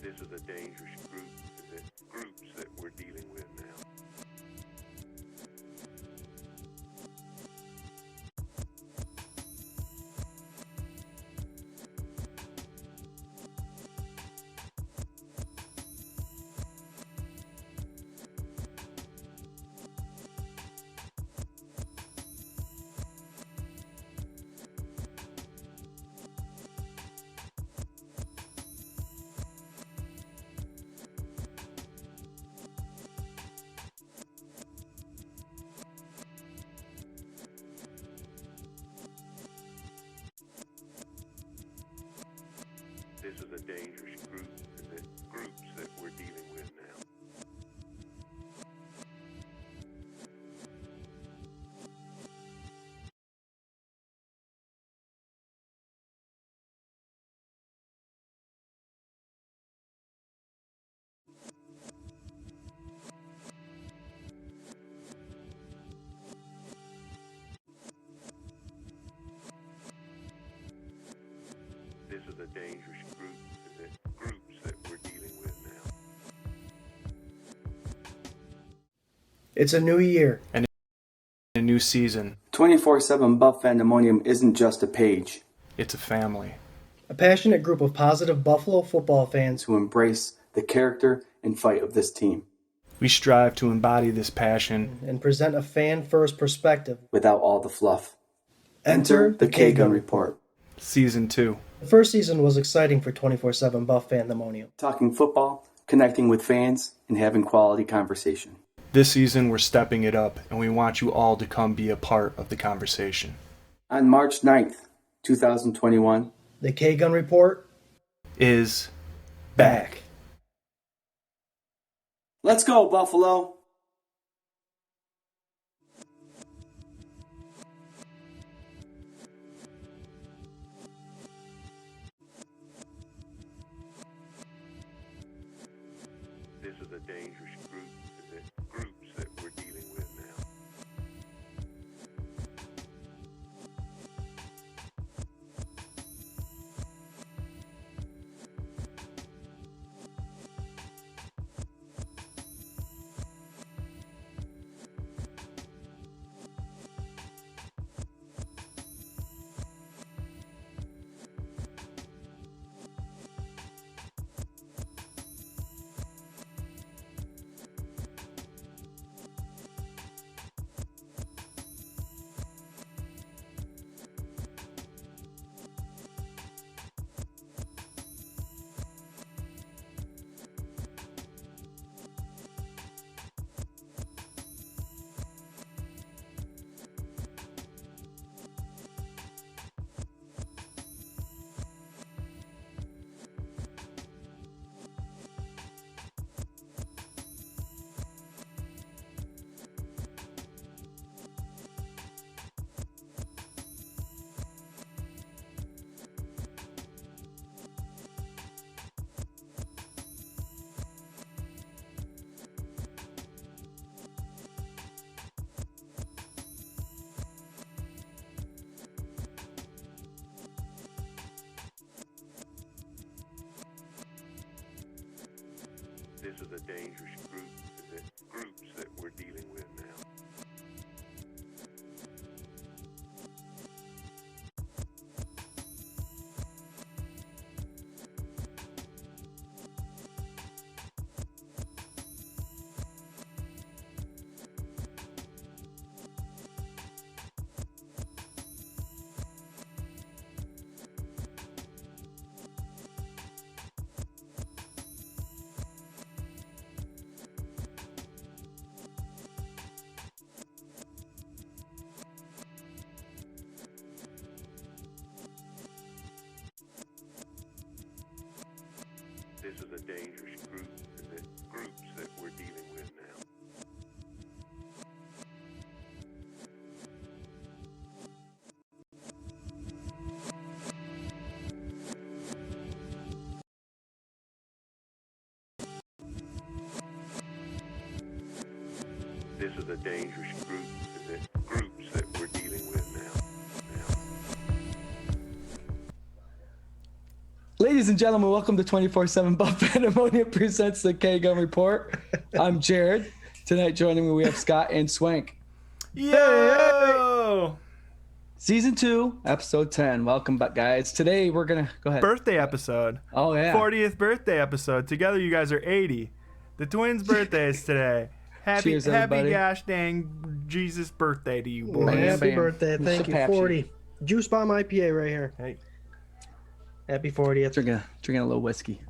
This is a dangerous groups that we're dealing with now. This is a dangerous groups that we're dealing with now. This is a dangerous groups that we're dealing with now. It's a new year and a new season. 24/7 Buff Fandemonium isn't just a page. It's a family. a passionate group of positive Buffalo football fans who embrace the character and fight of this team We strive to embody this passion and present a fan-first perspective. without all the fluff. Enter the K-Gun Report. Season 2. The first season was exciting for 24/7 Buff Fandemonium. Talking football, connecting with fans, and having quality conversation. This season we're stepping it up, and we want you all to come be a part of the conversation. On March 9th, 2021, The K-Gun Report Is back. let's go, Buffalo! This is a dangerous groups that we're dealing with now. This is a dangerous groups that we're dealing with now. This is a dangerous groups that we're dealing with now. This is a dangerous groups that we're dealing with now. Ladies Ladies and gentlemen, welcome to 24/7 Buff Pandemonium presents the Gun Report. I'm Jarrod. Tonight joining me we have Scott and Swank. Yo! Season 2, episode 10. Welcome back, guys. Today we're going to go ahead. Birthday episode. Oh, yeah. 40th birthday episode. Together you guys are 80. The twins' birthdays today. Cheers, happy everybody. gosh dang Jesus birthday to you boys. Man. Happy Bam. birthday. Thank you. Pepsi. 40. Juice Bomb IPA right here. Hey. Happy 40th. Drinking a little whiskey.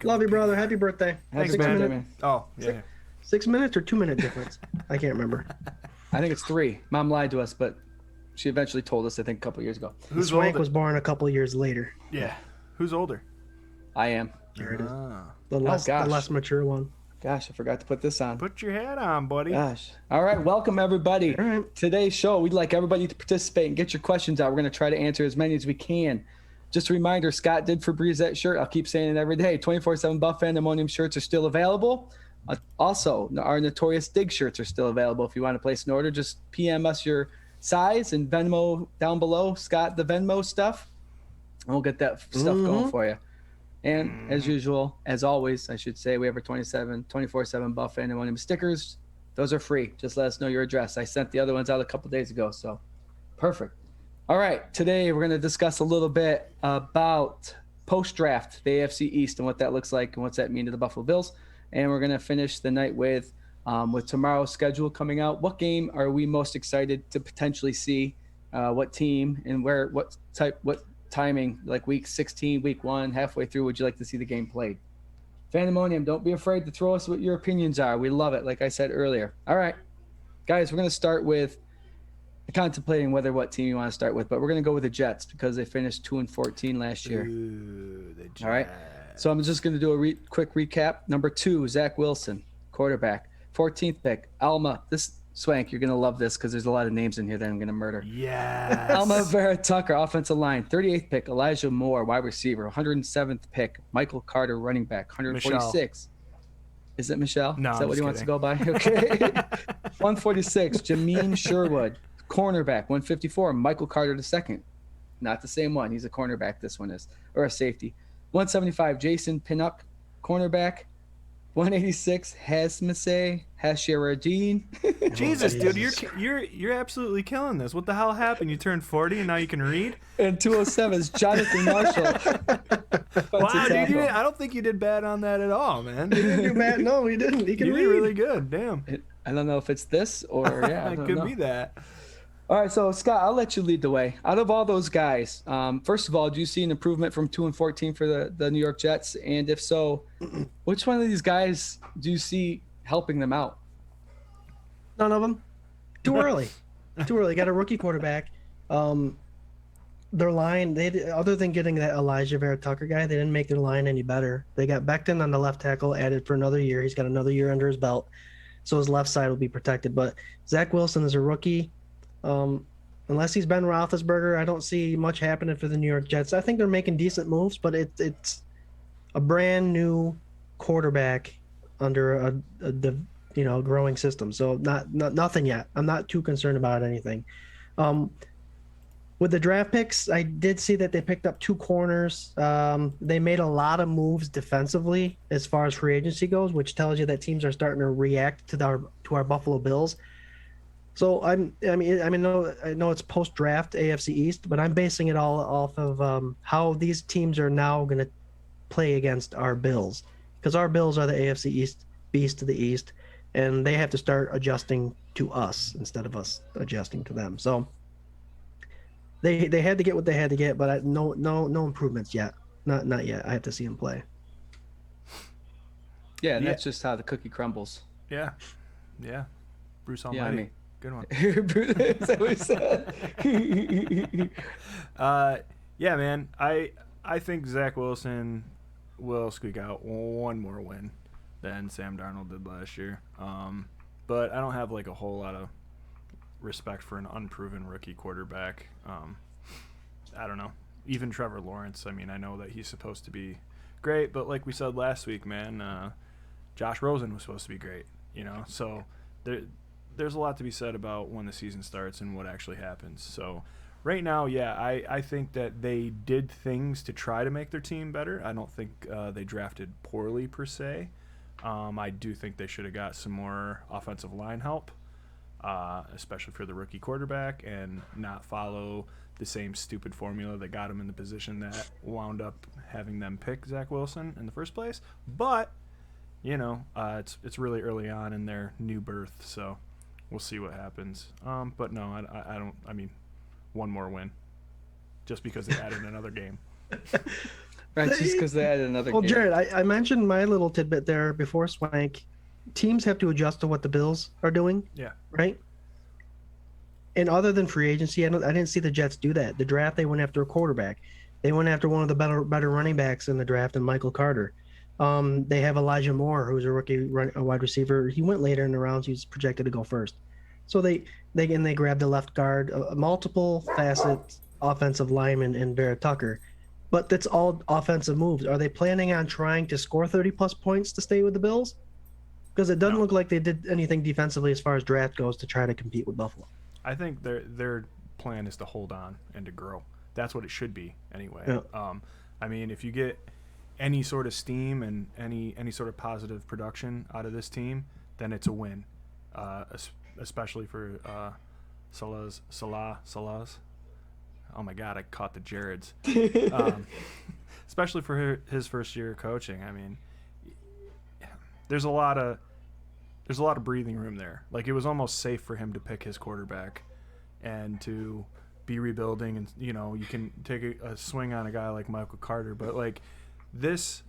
Love you, brother. Happy birthday. Thanks, 6 man. minute, Oh, yeah. 6 minutes or 2 minute difference? I can't remember. I think it's 3. Mom lied to us, but she eventually told us, I think, a couple years ago. Who's Swank older? was born a couple years later. Yeah. Who's older? I am. Jarrod is Ah. the gosh. less mature one. Gosh, I forgot to put this on. Put your hat on, buddy. Gosh. All right, welcome everybody. All right. Today's show, we'd like everybody to participate and get your questions out. We're going to try to answer as many as we can. Just a reminder, Scott did Febreze that shirt. I'll keep saying it every day. 24/7 Buff Pandemonium shirts are still available. Also, our Notorious Dig shirts are still available. If you want to place an order, just PM us your size and Venmo down below. Scott, the Venmo stuff. And we'll get that stuff going for you. And as usual, as always, I should say, we have our 24/7 Buff Pandemonium stickers. Those are free. Just let us know your address. I sent the other ones out a couple days ago, so perfect. All right, today we're going to discuss a little bit about post-draft, the AFC East, and what that looks like and what's that mean to the Buffalo Bills. And we're going to finish the night with tomorrow's schedule coming out. What game are we most excited to potentially see? What team and where? What timing? Like week 16, week 1, halfway through? Would you like to see the game played? Pandemonium, don't be afraid to throw us what your opinions are. We love it, like I said earlier. All right, guys, we're going to start with contemplating what team you want to start with, but we're going to go with the Jets because they finished 2-14 last year. Ooh, the Jets. All right. So I'm just going to do a quick recap. Number 2, Zach Wilson, quarterback. 14th pick, Alma. Swank, you're going to love this because there's a lot of names in here that I'm going to murder. Yes. Alma Vera Tucker, offensive line. 38th pick, Elijah Moore, wide receiver. 107th pick, Michael Carter, running back. 146. Michelle. Is it Michelle? No, Is that I'm what he just wants to go by? Okay. 146, Jameen Sherwood, cornerback. 154, Michael Carter II. Not the same one. He's a cornerback. This one is. Or a safety. 175, Jason Pinnock, cornerback. 186, Hashiradine. Jesus, dude, you're absolutely killing this. What the hell happened? You turned 40 and now you can read? And 207 is Jonathan Marshall. Wow, dude, I don't think you did bad on that at all, man. He didn't do bad. No, he didn't. He can You read. did really good. Damn. I don't know if it's this or yeah. It could be that. All right, so Scott, I'll let you lead the way. Out of all those guys, first of all, do you see an improvement from 2-14 for the New York Jets? And if so, which one of these guys do you see helping them out? None of them. Too early. Too early. Got a rookie quarterback. Their line, other than getting that Elijah Vera Tucker guy, they didn't make their line any better. They got Becton on the left tackle, added for another year. He's got another year under his belt, so his left side will be protected. But Zach Wilson is a rookie. Unless he's Ben Roethlisberger, I don't see much happening for the New York Jets. I think they're making decent moves, but it's a brand new quarterback under a growing system. So nothing yet. I'm not too concerned about anything. With the draft picks, I did see that they picked up 2 corners. They made a lot of moves defensively as far as free agency goes, which tells you that teams are starting to react to our Buffalo Bills. So I know it's post-draft AFC East, but I'm basing it all off of how these teams are now going to play against our Bills, because our Bills are the AFC East beast to the East, and they have to start adjusting to us instead of us adjusting to them. So they had to get what they had to get, but no improvements yet. Not yet. I have to see them play. Yeah, and that's just how the cookie crumbles. Yeah. Bruce Almighty. Yeah, I mean. Good one. That's what we said. Yeah, man. I think Zach Wilson will squeak out one more win than Sam Darnold did last year. But I don't have like a whole lot of respect for an unproven rookie quarterback. I don't know. Even Trevor Lawrence. I mean, I know that he's supposed to be great, but like we said last week, man, Josh Rosen was supposed to be great. So there's a lot to be said about when the season starts and what actually happens. So right now, yeah, I think that they did things to try to make their team better. I don't think they drafted poorly per se. I do think they should have got some more offensive line help, especially for the rookie quarterback, and not follow the same stupid formula that got them in the position that wound up having them pick Zach Wilson in the first place. But, it's really early on in their new birth, so we'll see what happens. But no, I don't. I mean, one more win, just because they added another game. Right, just because they added another Well, game. Jarrod, I mentioned my little tidbit there before Swank. Teams have to adjust to what the Bills are doing. Yeah. Right? And other than free agency, I didn't see the Jets do that. The draft, they went after a quarterback. They went after one of the better running backs in the draft, and Michael Carter. They have Elijah Moore, who's a wide receiver. He went later in the rounds. He was projected to go first. So they grabbed a left guard, multiple facet offensive lineman in Barrett Tucker. But that's all offensive moves. Are they planning on trying to score 30-plus points to stay with the Bills? Because it doesn't look like they did anything defensively as far as draft goes to try to compete with Buffalo. I think their plan is to hold on and to grow. That's what it should be anyway. Yeah. I mean, if you get any sort of steam and any sort of positive production out of this team, then it's a win, especially for Salah's. Oh my God, I caught the Jarrods. Especially for his first year of coaching. I mean, there's a lot of breathing room there. Like, it was almost safe for him to pick his quarterback and to be rebuilding, and you can take a swing on a guy like Michael Carter, but like this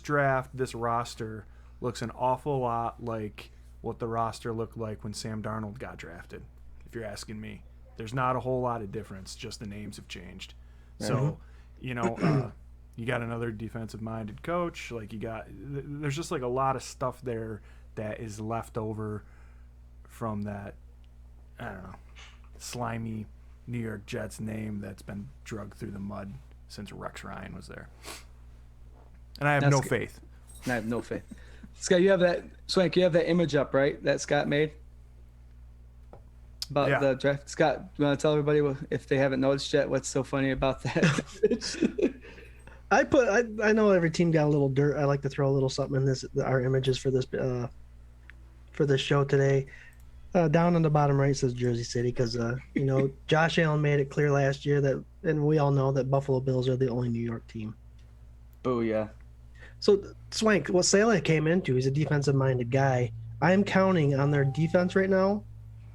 draft, this roster looks an awful lot like what the roster looked like when Sam Darnold got drafted, if you're asking me. There's not a whole lot of difference, just the names have changed. So, you got another defensive-minded coach. Like, there's just like a lot of stuff there that is left over from that, I don't know, slimy New York Jets name that's been drugged through the mud since Rex Ryan was there. And I have no faith. I have no faith. Scott, Swank, you have that image up, right, that Scott made? About the draft. Scott, you want to tell everybody if they haven't noticed yet what's so funny about that? I know every team got a little dirt. I like to throw a little something in our images for this show today. Down on the bottom right says Jersey City because Josh Allen made it clear last year and we all know that Buffalo Bills are the only New York team. Booyah. So Swank, what Saleh came into, he's a defensive-minded guy. I am counting on their defense right now.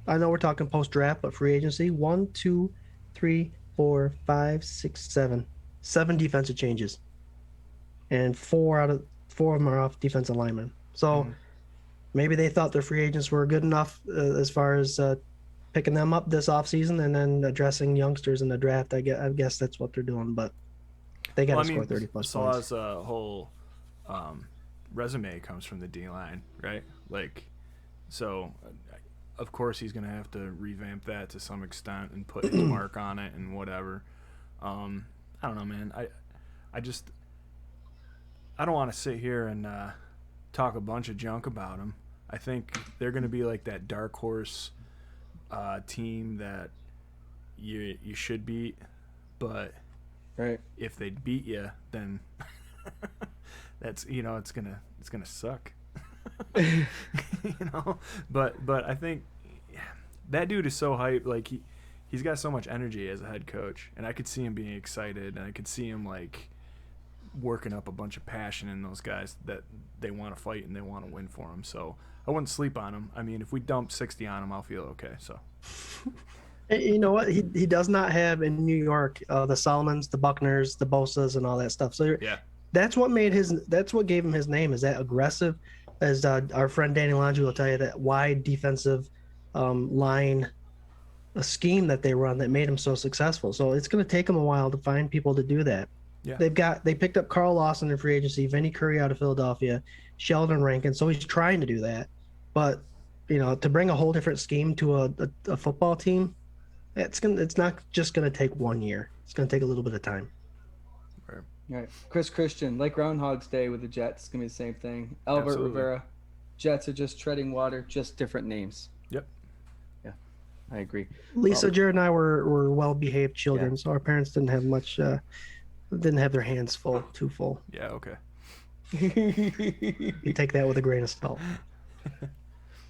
I know we're talking post-draft, but free agency, 1, 2, 3, 4, 5, 6, 7. 7 defensive changes. And 4 of them are off defensive linemen. So maybe they thought their free agents were good enough as far as picking them up this offseason and then addressing youngsters in the draft. I guess that's what they're doing, but they got to score 30-plus points. Salah's whole resume comes from the D-line, right? Like, so of course he's going to have to revamp that to some extent and put his mark on it and whatever. I don't know, man. I don't want to sit here and talk a bunch of junk about them. I think they're going to be like that dark horse team that you should beat, but if they beat you, then that's it's gonna suck. But I think that dude is so hyped. Like he's got so much energy as a head coach, and I could see him being excited, and I could see him like working up a bunch of passion in those guys that they want to fight and they want to win for him. So I wouldn't sleep on him. I mean, if we dump 60 on him, I'll feel okay. So you know what? He does not have in New York the Solomons, the Buckners, the Bosas, and all that stuff. So that's what gave him his name, is that aggressive. As our friend Danny Longi will tell you, that wide defensive line a scheme that they run that made him so successful. So it's going to take him a while to find people to do that. Yeah. They picked up Carl Lawson in free agency, Vinny Curry out of Philadelphia, Sheldon Rankin. So he's trying to do that, but to bring a whole different scheme to a football team, it's not just going to take 1 year. It's going to take a little bit of time. Right. Chris Christian, like Groundhog's Day with the Jets, it's going to be the same thing. Albert Rivera, Jets are just treading water, just different names. Yep. Yeah. I agree. Lisa, Jarrod, and I were well-behaved children, so our parents didn't have much, didn't have their hands too full. Yeah, okay. You take that with a grain of salt.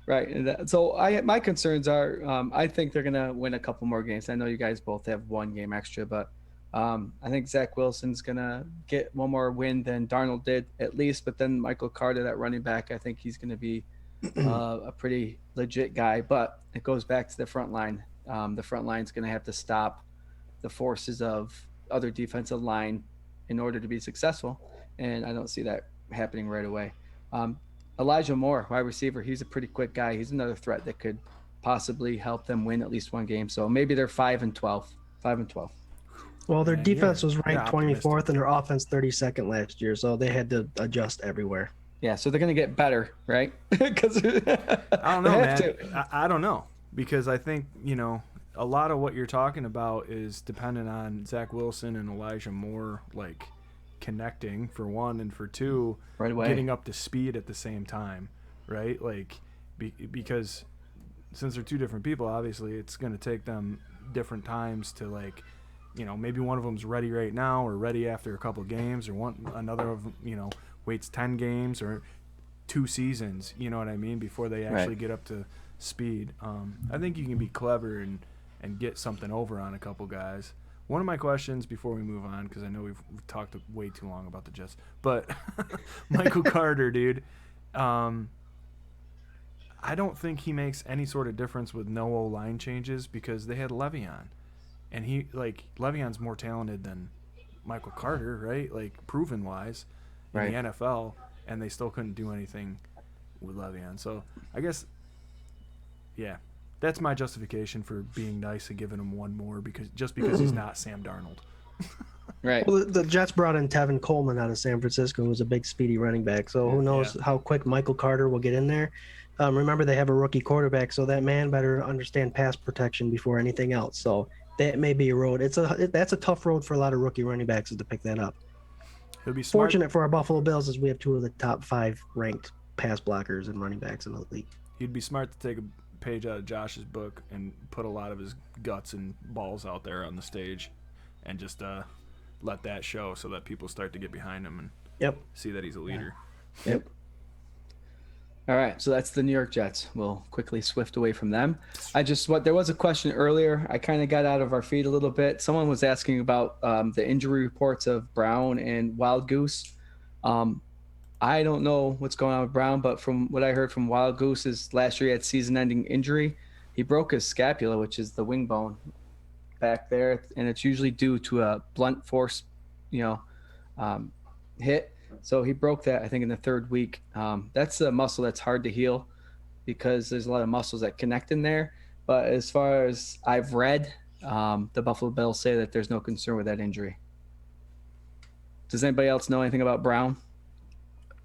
Right. And so my concerns are, I think they're going to win a couple more games. I know you guys both have one game extra, but I think Zach Wilson's going to get one more win than Darnold did at least. But then Michael Carter, that running back, I think he's going to be a pretty legit guy. But it goes back to the front line. The front line's going to have to stop the forces of other defensive line in order to be successful. And I don't see that happening right away. Elijah Moore, wide receiver, he's a pretty quick guy. He's another threat that could possibly help them win at least one game. So maybe they're 5-12. 5-12. Well, their Man, defense was you're ranked optimistic. 24th and their offense 32nd last year, so they had to adjust everywhere. Yeah, so they're going to get better, right? Because I don't know, man. I don't know, because I think, a lot of what you're talking about is dependent on Zach Wilson and Elijah Moore, like, connecting for one, and for two, right away, getting up to speed at the same time, right? Like, because since they're two different people, obviously it's going to take them different times to, like, maybe one of them's ready right now or ready after a couple games, or another of them, waits 10 games or 2 seasons, you know what I mean, before they actually get up to speed. I think you can be clever and get something over on a couple guys. One of my questions before we move on, because I know we've talked way too long about the Jets, but Michael Carter, dude, I don't think he makes any sort of difference with no O-line changes, because they had Le'Veon, and Le'Veon's more talented than Michael Carter, right? Like, proven-wise in the NFL, and they still couldn't do anything with Le'Veon. So I guess, yeah. That's my justification for being nice and giving him one more, because he's not Sam Darnold. Right. Well, the Jets brought in Tevin Coleman out of San Francisco, who was a big, speedy running back. So who knows how quick Michael Carter will get in there. Remember, they have a rookie quarterback, so that man better understand pass protection before anything else. So that may be a road. That's a tough road for a lot of rookie running backs to pick that up. He'll be smart. Fortunate for our Buffalo Bills is we have 2 of the top 5 ranked pass blockers and running backs in the league. He'd be smart to take a page out of Josh's book and put a lot of his guts and balls out there on the stage, and just let that show, so that people start to get behind him and see that he's a leader. Yep. All right, so that's the New York Jets. We'll quickly swift away from them. There was a question earlier. I kind of got out of our feed a little bit. Someone was asking about the injury reports of Brown and Wild Goose. I don't know what's going on with Brown, but from what I heard from Wild Goose is last year he had season-ending injury. He broke his scapula, which is the wing bone back there, and it's usually due to a blunt force, hit. So he broke that, I think, in the 3rd week. That's a muscle that's hard to heal, because there's a lot of muscles that connect in there. But as far as I've read, the Buffalo Bills say that there's no concern with that injury. Does anybody else know anything about Brown?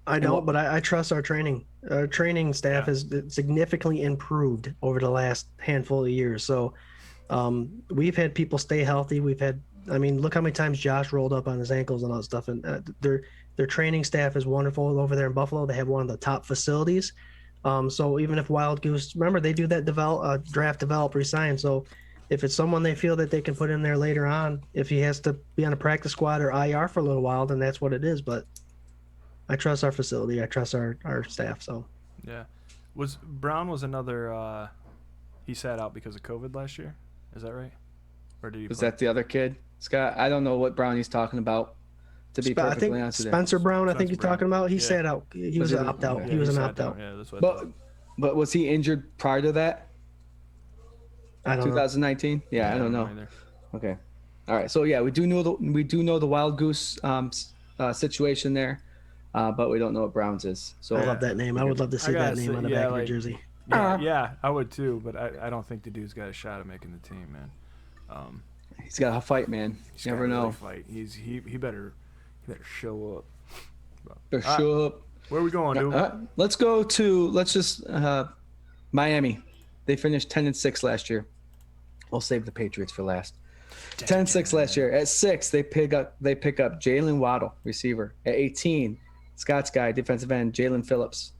I don't, but I trust our training. Our training staff has significantly improved over the last handful of years. So we've had people stay healthy. Look how many times Josh rolled up on his ankles and all that stuff. And their training staff is wonderful over there in Buffalo. They have one of the top facilities. So even if Wild Goose, remember, they do that draft, develop, resign. So if it's someone they feel that they can put in there later on, if he has to be on a practice squad or IR for a little while, then that's what it is. But I trust our facility. I trust our staff. So yeah, Brown was another. He sat out because of COVID last year. Is that right? Or did he? Was that the other kid, Scott? I don't know what Brown he's talking about. To be perfectly honest with you, Spencer Brown. I think you're Brown. talking about. He sat out. He was an opt out. Yeah, he was an sat opt out. down. Yeah, that's what I thought. But was he injured prior to that? I don't know. 2019. Yeah, I don't know. either. Okay. All right. So yeah, we do know the Wild Goose situation there, but we don't know what Brown's is. So I love that name. I would love to see that name on the back of your jersey. Yeah, I would too, but I don't think the dude's got a shot at making the team, man. He's got to fight, man. You never know. Fight. He better show up. Better show up. Where are we going, dude? Let's go to Miami. They finished 10-6 last year. We'll save the Patriots for last. 10-6 last year. At 6, they pick up Jalen Waddle, receiver. At 18, Scott's guy, defensive end, Jalen Phillips.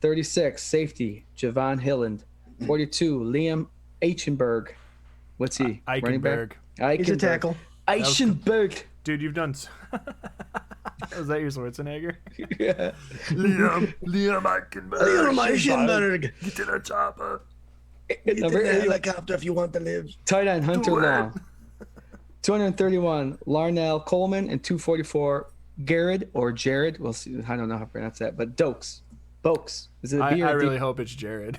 36, safety, Javon Hilland. 42, Liam Eichenberg. What's he? Running back? Eichenberg. He's a tackle. Eichenberg. Dude, you've done. Was that your Schwarzenegger? Yeah. Liam Eichenberg. Eichenberg. Get to the chopper. Number 8. Helicopter if you want to live. Tight end Hunter Do it. Long. 231 Larnell Coleman, and 244 Jarrod. We'll see. I don't know how to pronounce that, but Dokes. Is it a B or I a D? really hope it's Jarrod.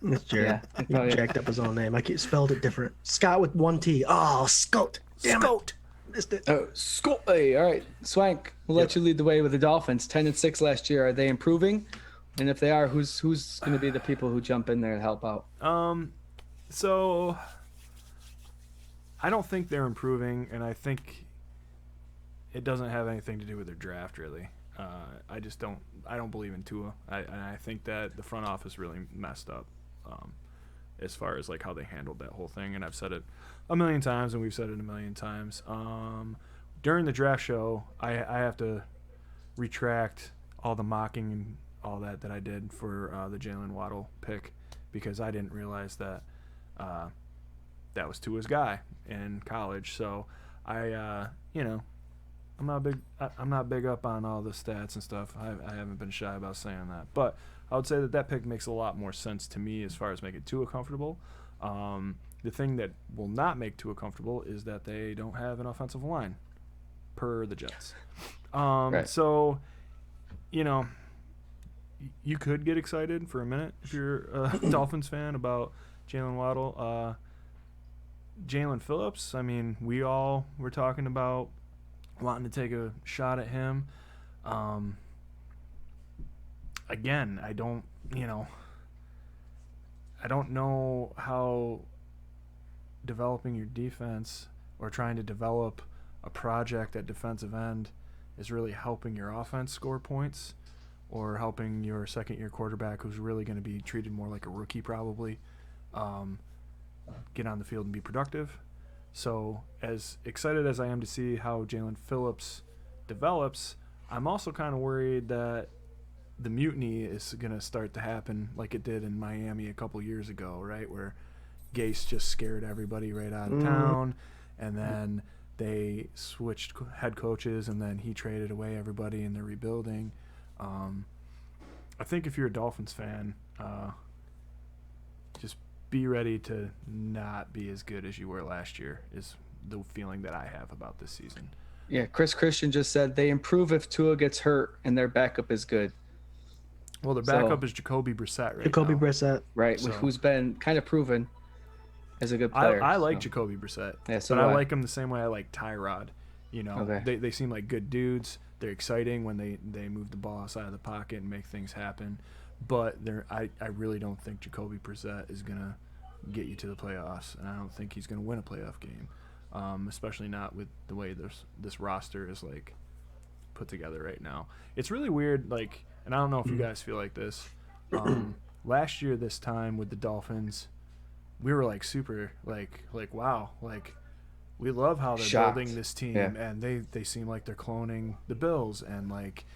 It's Jarrod. Yeah, He probably- jacked up his own name. I spelled it different. Scott with 1 T. Oh, Scott. Damn it. Missed it. Scott. Hey, all right, Swank. We'll let you lead the way with the Dolphins. 10-6 last year. Are they improving? And if they are, who's going to be the people who jump in there and help out? So I don't think they're improving, and I think it doesn't have anything to do with their draft, really. I just don't. I don't believe in Tua. I think that the front office really messed up as far as like how they handled that whole thing. And I've said it a million times, and we've said it a million times. During the draft show, I have to retract all the mocking and all that I did for the Jalen Waddle pick, because I didn't realize that that was Tua's guy in college. So I'm not big up on all the stats and stuff. I haven't been shy about saying that, but I would say that pick makes a lot more sense to me as far as making Tua comfortable. The thing that will not make Tua comfortable is that they don't have an offensive line, per the Jets. Right. So, you could get excited for a minute if you're a Dolphins fan about Jalen Waddle. Jalen Phillips, I mean, we all were talking about wanting to take a shot at him. Again, I don't know how developing your defense or trying to develop a project at defensive end is really helping your offense score points, or helping your second-year quarterback, who's really going to be treated more like a rookie probably, get on the field and be productive. So as excited as I am to see how Jalen Phillips develops, I'm also kind of worried that the mutiny is going to start to happen like it did in Miami a couple years ago, right, where Gase just scared everybody right out of town, and then they switched head coaches, and then he traded away everybody, and they're rebuilding. I think if you're a Dolphins fan, just be ready to not be as good as you were last year is the feeling that I have about this season. Yeah, Chris Christian just said they improve if Tua gets hurt and their backup is good. Well, their backup is Jacoby Brissett right Jacoby now. Brissett. Right, So- who's been kind of proven as a good player. I like so. Jacoby Brissett, Yeah, so but do I I. like him the same way I like Tyrod. Okay. They seem like good dudes. They're exciting when they move the ball outside of the pocket and make things happen. But I really don't think Jacoby Brissett is going to get you to the playoffs, and I don't think he's going to win a playoff game, especially not with the way this roster is like put together right now. It's really weird, like, and I don't know if you guys feel like this. Last year this time with the Dolphins, we were like super like wow, like we love how they're Shocked. building this team, Yeah. and they seem like they're cloning the Bills, and like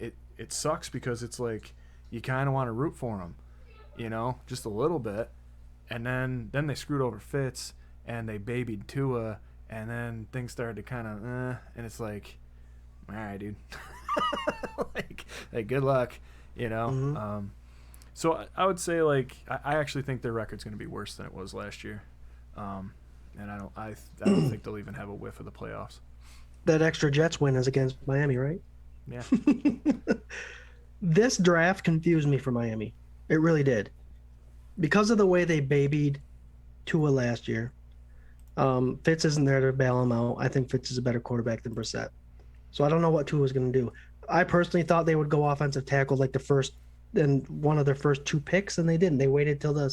it sucks because it's like you kind of want to root for them, just a little bit, and then they screwed over Fitz, and they babied Tua, and then things started to kind of and it's like, all right, dude, like good luck, So I would say, like, I actually think their record's going to be worse than it was last year, and I don't think they'll even have a whiff of the playoffs. That extra Jets win is against Miami, right? Yeah. This draft confused me for Miami. It really did. Because of the way they babied Tua last year, Fitz isn't there to bail him out. I think Fitz is a better quarterback than Brissett. So I don't know what Tua was going to do. I personally thought they would go offensive tackle like one of their first 2 picks, and they didn't. They waited till the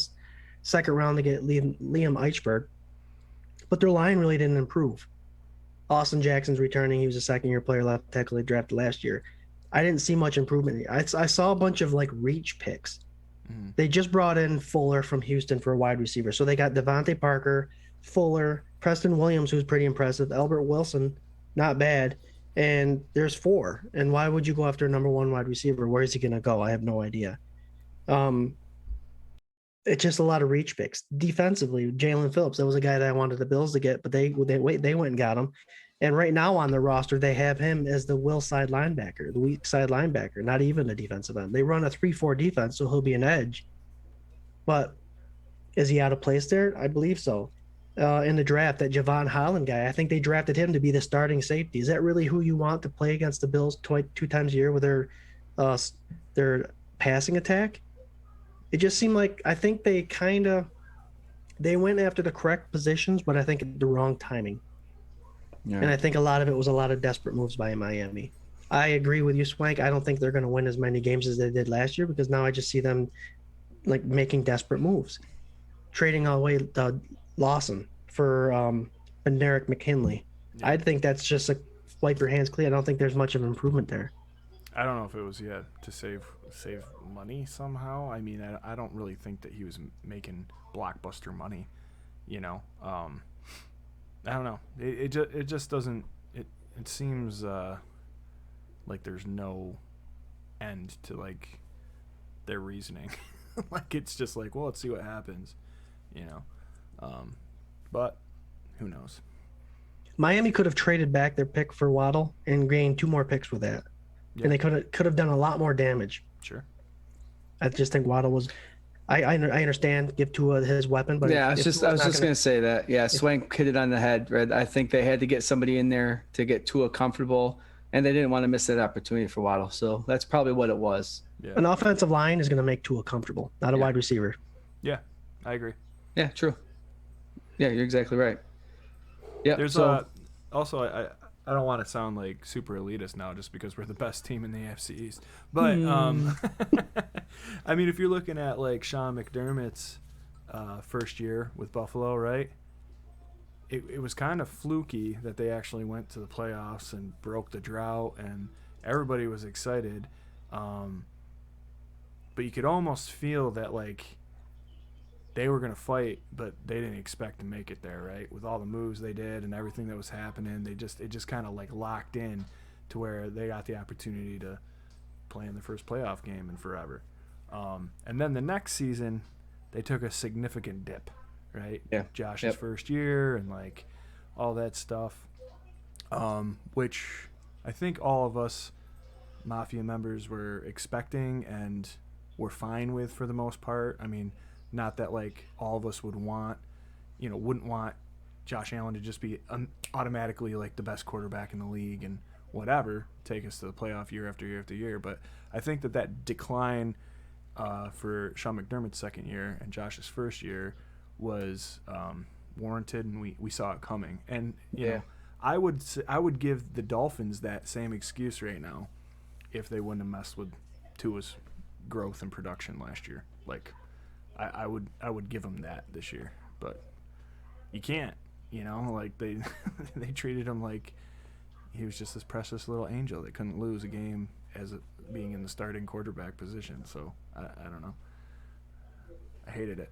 second round to get Liam Eichenberg. But their line really didn't improve. Austin Jackson's returning. He was a second-year player left tackle they drafted last year. I didn't see much improvement. I saw a bunch of like reach picks. Mm-hmm. They just brought in Fuller from Houston for a wide receiver. So they got Devontae Parker, Fuller, Preston Williams, who's pretty impressive, Albert Wilson, not bad, and there's 4. And why would you go after a number 1 wide receiver? Where is he going to go? I have no idea. And It's just a lot of reach picks. Defensively, Jalen Phillips, that was a guy that I wanted the Bills to get, but they went and got him. And right now on the roster, they have him as the will side linebacker, the weak side linebacker, not even a defensive end. They run a 3-4 defense, so he'll be an edge. But is he out of place there? I believe so. In the draft, that Javon Holland guy, I think they drafted him to be the starting safety. Is that really who you want to play against the Bills two times a year with their passing attack? It just seemed like I think they went after the correct positions, but I think at the wrong timing. Yeah. And I think a lot of it was a lot of desperate moves by Miami. I agree with you, Swank. I don't think they're going to win as many games as they did last year because now I just see them like making desperate moves, trading away Lawson for Benerick McKinley. Yeah. I think that's just a wipe your hands clean. I don't think there's much of an improvement there. I don't know if it was to save money somehow. I mean, I don't really think that he was making blockbuster money. You know, I don't know. It just doesn't. It seems like there's no end to like their reasoning. Like it's just like, well, let's see what happens. You know, but who knows? Miami could have traded back their pick for Waddle and gained 2 more picks with that. Yeah. And they could have done a lot more damage. Sure. I just think Waddle was. I understand give Tua his weapon, but yeah, I was just gonna say that. Yeah, Swank hit it on the head, Red. I think they had to get somebody in there to get Tua comfortable, and they didn't want to miss that opportunity for Waddle. So that's probably what it was. Yeah. An offensive line is going to make Tua comfortable, not a wide receiver. Yeah, I agree. Yeah, true. Yeah, you're exactly right. Yeah. There's also I don't want to sound like super elitist now just because we're the best team in the AFC East. But, I mean, if you're looking at, like, Sean McDermott's first year with Buffalo, right, it was kind of fluky that they actually went to the playoffs and broke the drought, and everybody was excited. But you could almost feel that, like, they were going to fight, but they didn't expect to make it there, right? With all the moves they did and everything that was happening, it just kind of like locked in to where they got the opportunity to play in the first playoff game in forever. And then the next season, they took a significant dip, right? Yeah. Josh's first year and like all that stuff, which I think all of us Mafia members were expecting and were fine with for the most part. I mean, not that like all of us wouldn't want Josh Allen to just be automatically like the best quarterback in the league and whatever, take us to the playoff year after year after year. But I think that decline for Sean McDermott's second year and Josh's first year was warranted, and we saw it coming. And you know, I would give the Dolphins that same excuse right now if they wouldn't have messed with Tua's growth and production last year. Like, I would give them that this year, but you can't, you know, like they treated him like he was just this precious little angel that couldn't lose a game as being in the starting quarterback position. So I don't know. I hated it.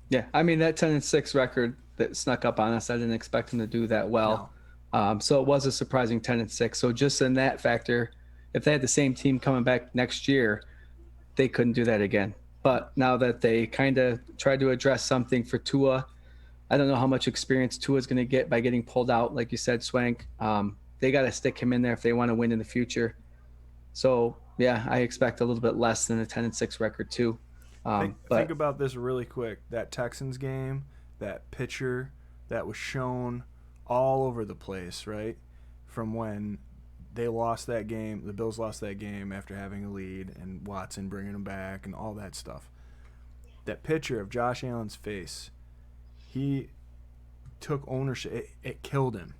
Yeah, I mean that 10-6 record that snuck up on us, I didn't expect him to do that well. No. So it was a surprising 10-6. So just in that factor, if they had the same team coming back next year, they couldn't do that again. But now that they kind of tried to address something for Tua, I don't know how much experience Tua's going to get by getting pulled out, like you said, Swank. They got to stick him in there if they want to win in the future. So, yeah, I expect a little bit less than a 10-6 record too. Think about this really quick. That Texans game, that pitcher that was shown all over the place, right? From when they lost that game, the Bills lost that game after having a lead, and Watson bringing them back and all that stuff. That picture of Josh Allen's face, he took ownership. It killed him,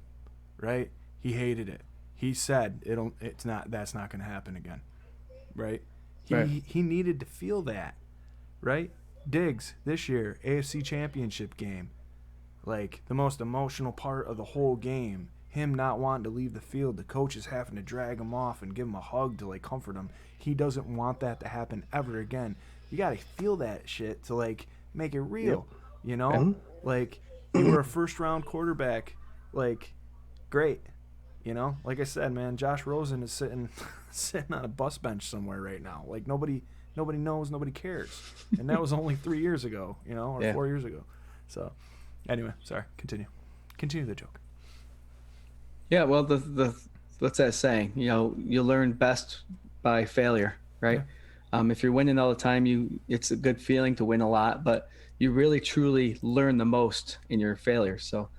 right? He hated it. He said that's not going to happen again, right? He needed to feel that, right? Diggs this year, AFC Championship game, like the most emotional part of the whole game. Him not wanting to leave the field, the coaches having to drag him off and give him a hug to like comfort him. He doesn't want that to happen ever again. You got to feel that shit to like make it real, you know? Mm-hmm. Like you were a first round quarterback, like great, you know? Like I said, man, Josh Rosen is sitting on a bus bench somewhere right now. Like nobody nobody knows, nobody cares, and that was only 3 years ago, or 4 years ago. So, anyway, sorry. Continue the joke. Yeah, well, the what's that saying? You learn best by failure, right? Yeah. If you're winning all the time, it's a good feeling to win a lot, but you really truly learn the most in your failures. So,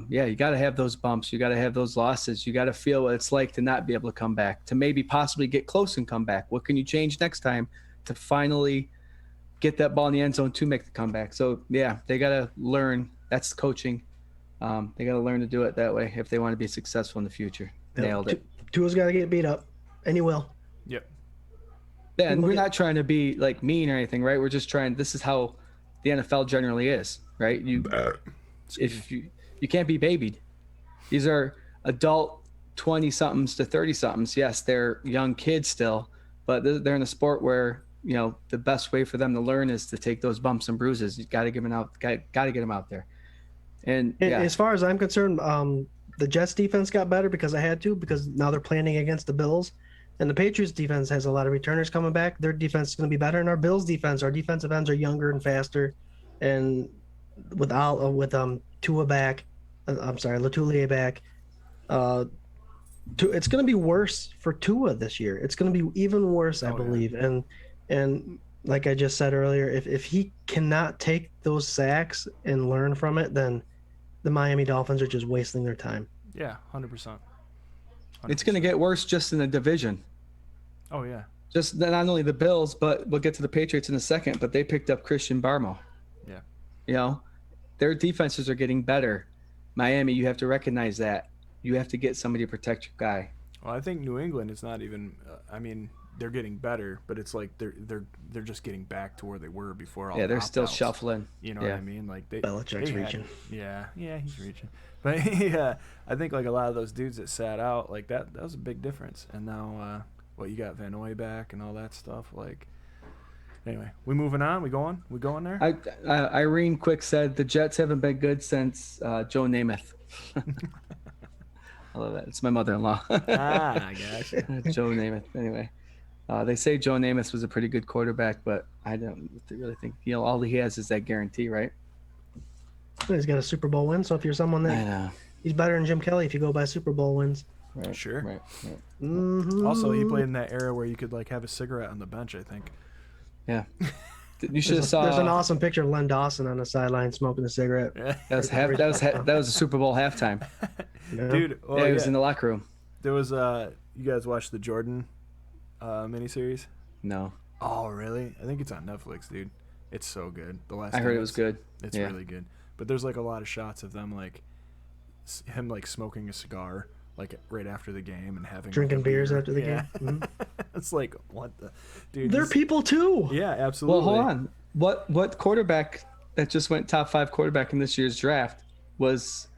you got to have those bumps. You got to have those losses. You got to feel what it's like to not be able to come back, to maybe possibly get close and come back. What can you change next time to finally get that ball in the end zone to make the comeback? So, yeah, they got to learn. That's coaching. They got to learn to do it that way if they want to be successful in the future. Nailed it. Tua's got to get beat up, and he will. Yep. Yeah, and we're not trying to be like mean or anything, right? We're just trying. This is how the NFL generally is, right? You can't be babied. These are adult 20-somethings to 30-somethings. Yes, they're young kids still, but they're in a sport where the best way for them to learn is to take those bumps and bruises. You got to get them out. Got to get them out there. And as far as I'm concerned, the Jets defense got better because because now they're planning against the Bills, and the Patriots defense has a lot of returners coming back. Their defense is going to be better, and our Bills defense, our defensive ends are younger and faster, and with Tua back, Latulier back, it's going to be worse for Tua this year. It's going to be even worse, I believe, and like I just said earlier, if he cannot take those sacks and learn from it, then the Miami Dolphins are just wasting their time. Yeah, 100%. It's going to get worse just in the division. Oh, yeah. Just not only the Bills, but we'll get to the Patriots in a second, but they picked up Christian Barmore. Yeah. Their defenses are getting better. Miami, you have to recognize that. You have to get somebody to protect your guy. Well, I think New England is not even they're getting better, but it's like they're just getting back to where they were before all the they're still opt-outs. shuffling. You know what I mean? Like Belichick's reaching. Yeah, he's reaching. But yeah, I think like a lot of those dudes that sat out, like that was a big difference. And now you got Van Noy back and all that stuff. Like anyway, we moving on? We going there? Irene Quick said the Jets haven't been good since Joe Namath. I love that. It's my mother-in-law. I gotcha. Joe Namath. Anyway. They say Joe Namath was a pretty good quarterback, but I don't really think all he has is that guarantee, right? He's got a Super Bowl win, so if you're someone that he's better than Jim Kelly if you go by Super Bowl wins. Right, sure. Right. Mm-hmm. Also, he played in that era where you could like have a cigarette on the bench, I think. Yeah. You should have saw. There's an awesome picture of Len Dawson on the sideline smoking a cigarette. That was a Super Bowl halftime. Dude. Well, he was in the locker room. There was you guys watched the Jordan miniseries? No. Oh, really? I think it's on Netflix, dude. It's so good. I heard it was good. It's really good. But there's like a lot of shots of them like him like smoking a cigar like right after the game and having drinking like, beers after the game. Mm-hmm. It's like what the dude. They're people too. Yeah, absolutely. Well, hold on. What quarterback that just went top 5 quarterback in this year's draft was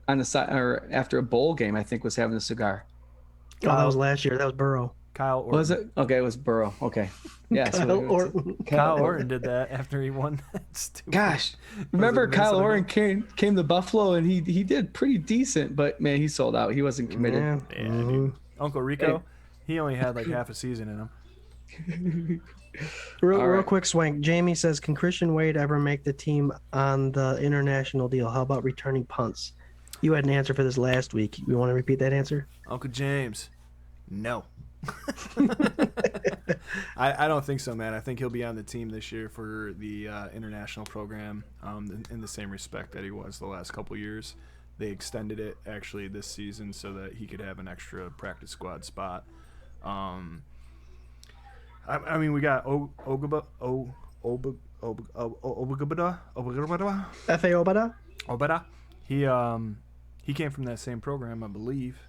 on the side or after a bowl game? I think was having a cigar. Oh, that was last year. That was Burrow. Kyle Orton. Was it? Okay, it was Burrow. Okay. Yeah. Kyle Orton did that after he won that stupid. Gosh. Remember Kyle Orton came to Buffalo and he did pretty decent, but man, he sold out. He wasn't committed. Yeah, dude. Uncle Rico, he only had like half a season in him. Real quick, Swank. Jamie says, can Christian Wade ever make the team on the international deal? How about returning punts? You had an answer for this last week. You want to repeat that answer? Uncle James, no. I don't think so, man. I think he'll be on the team this year for the international program in the same respect that he was the last couple years. They extended it actually this season so that he could have an extra practice squad spot. I mean, we got Obada. F.A. Obada. He came from that same program, I believe.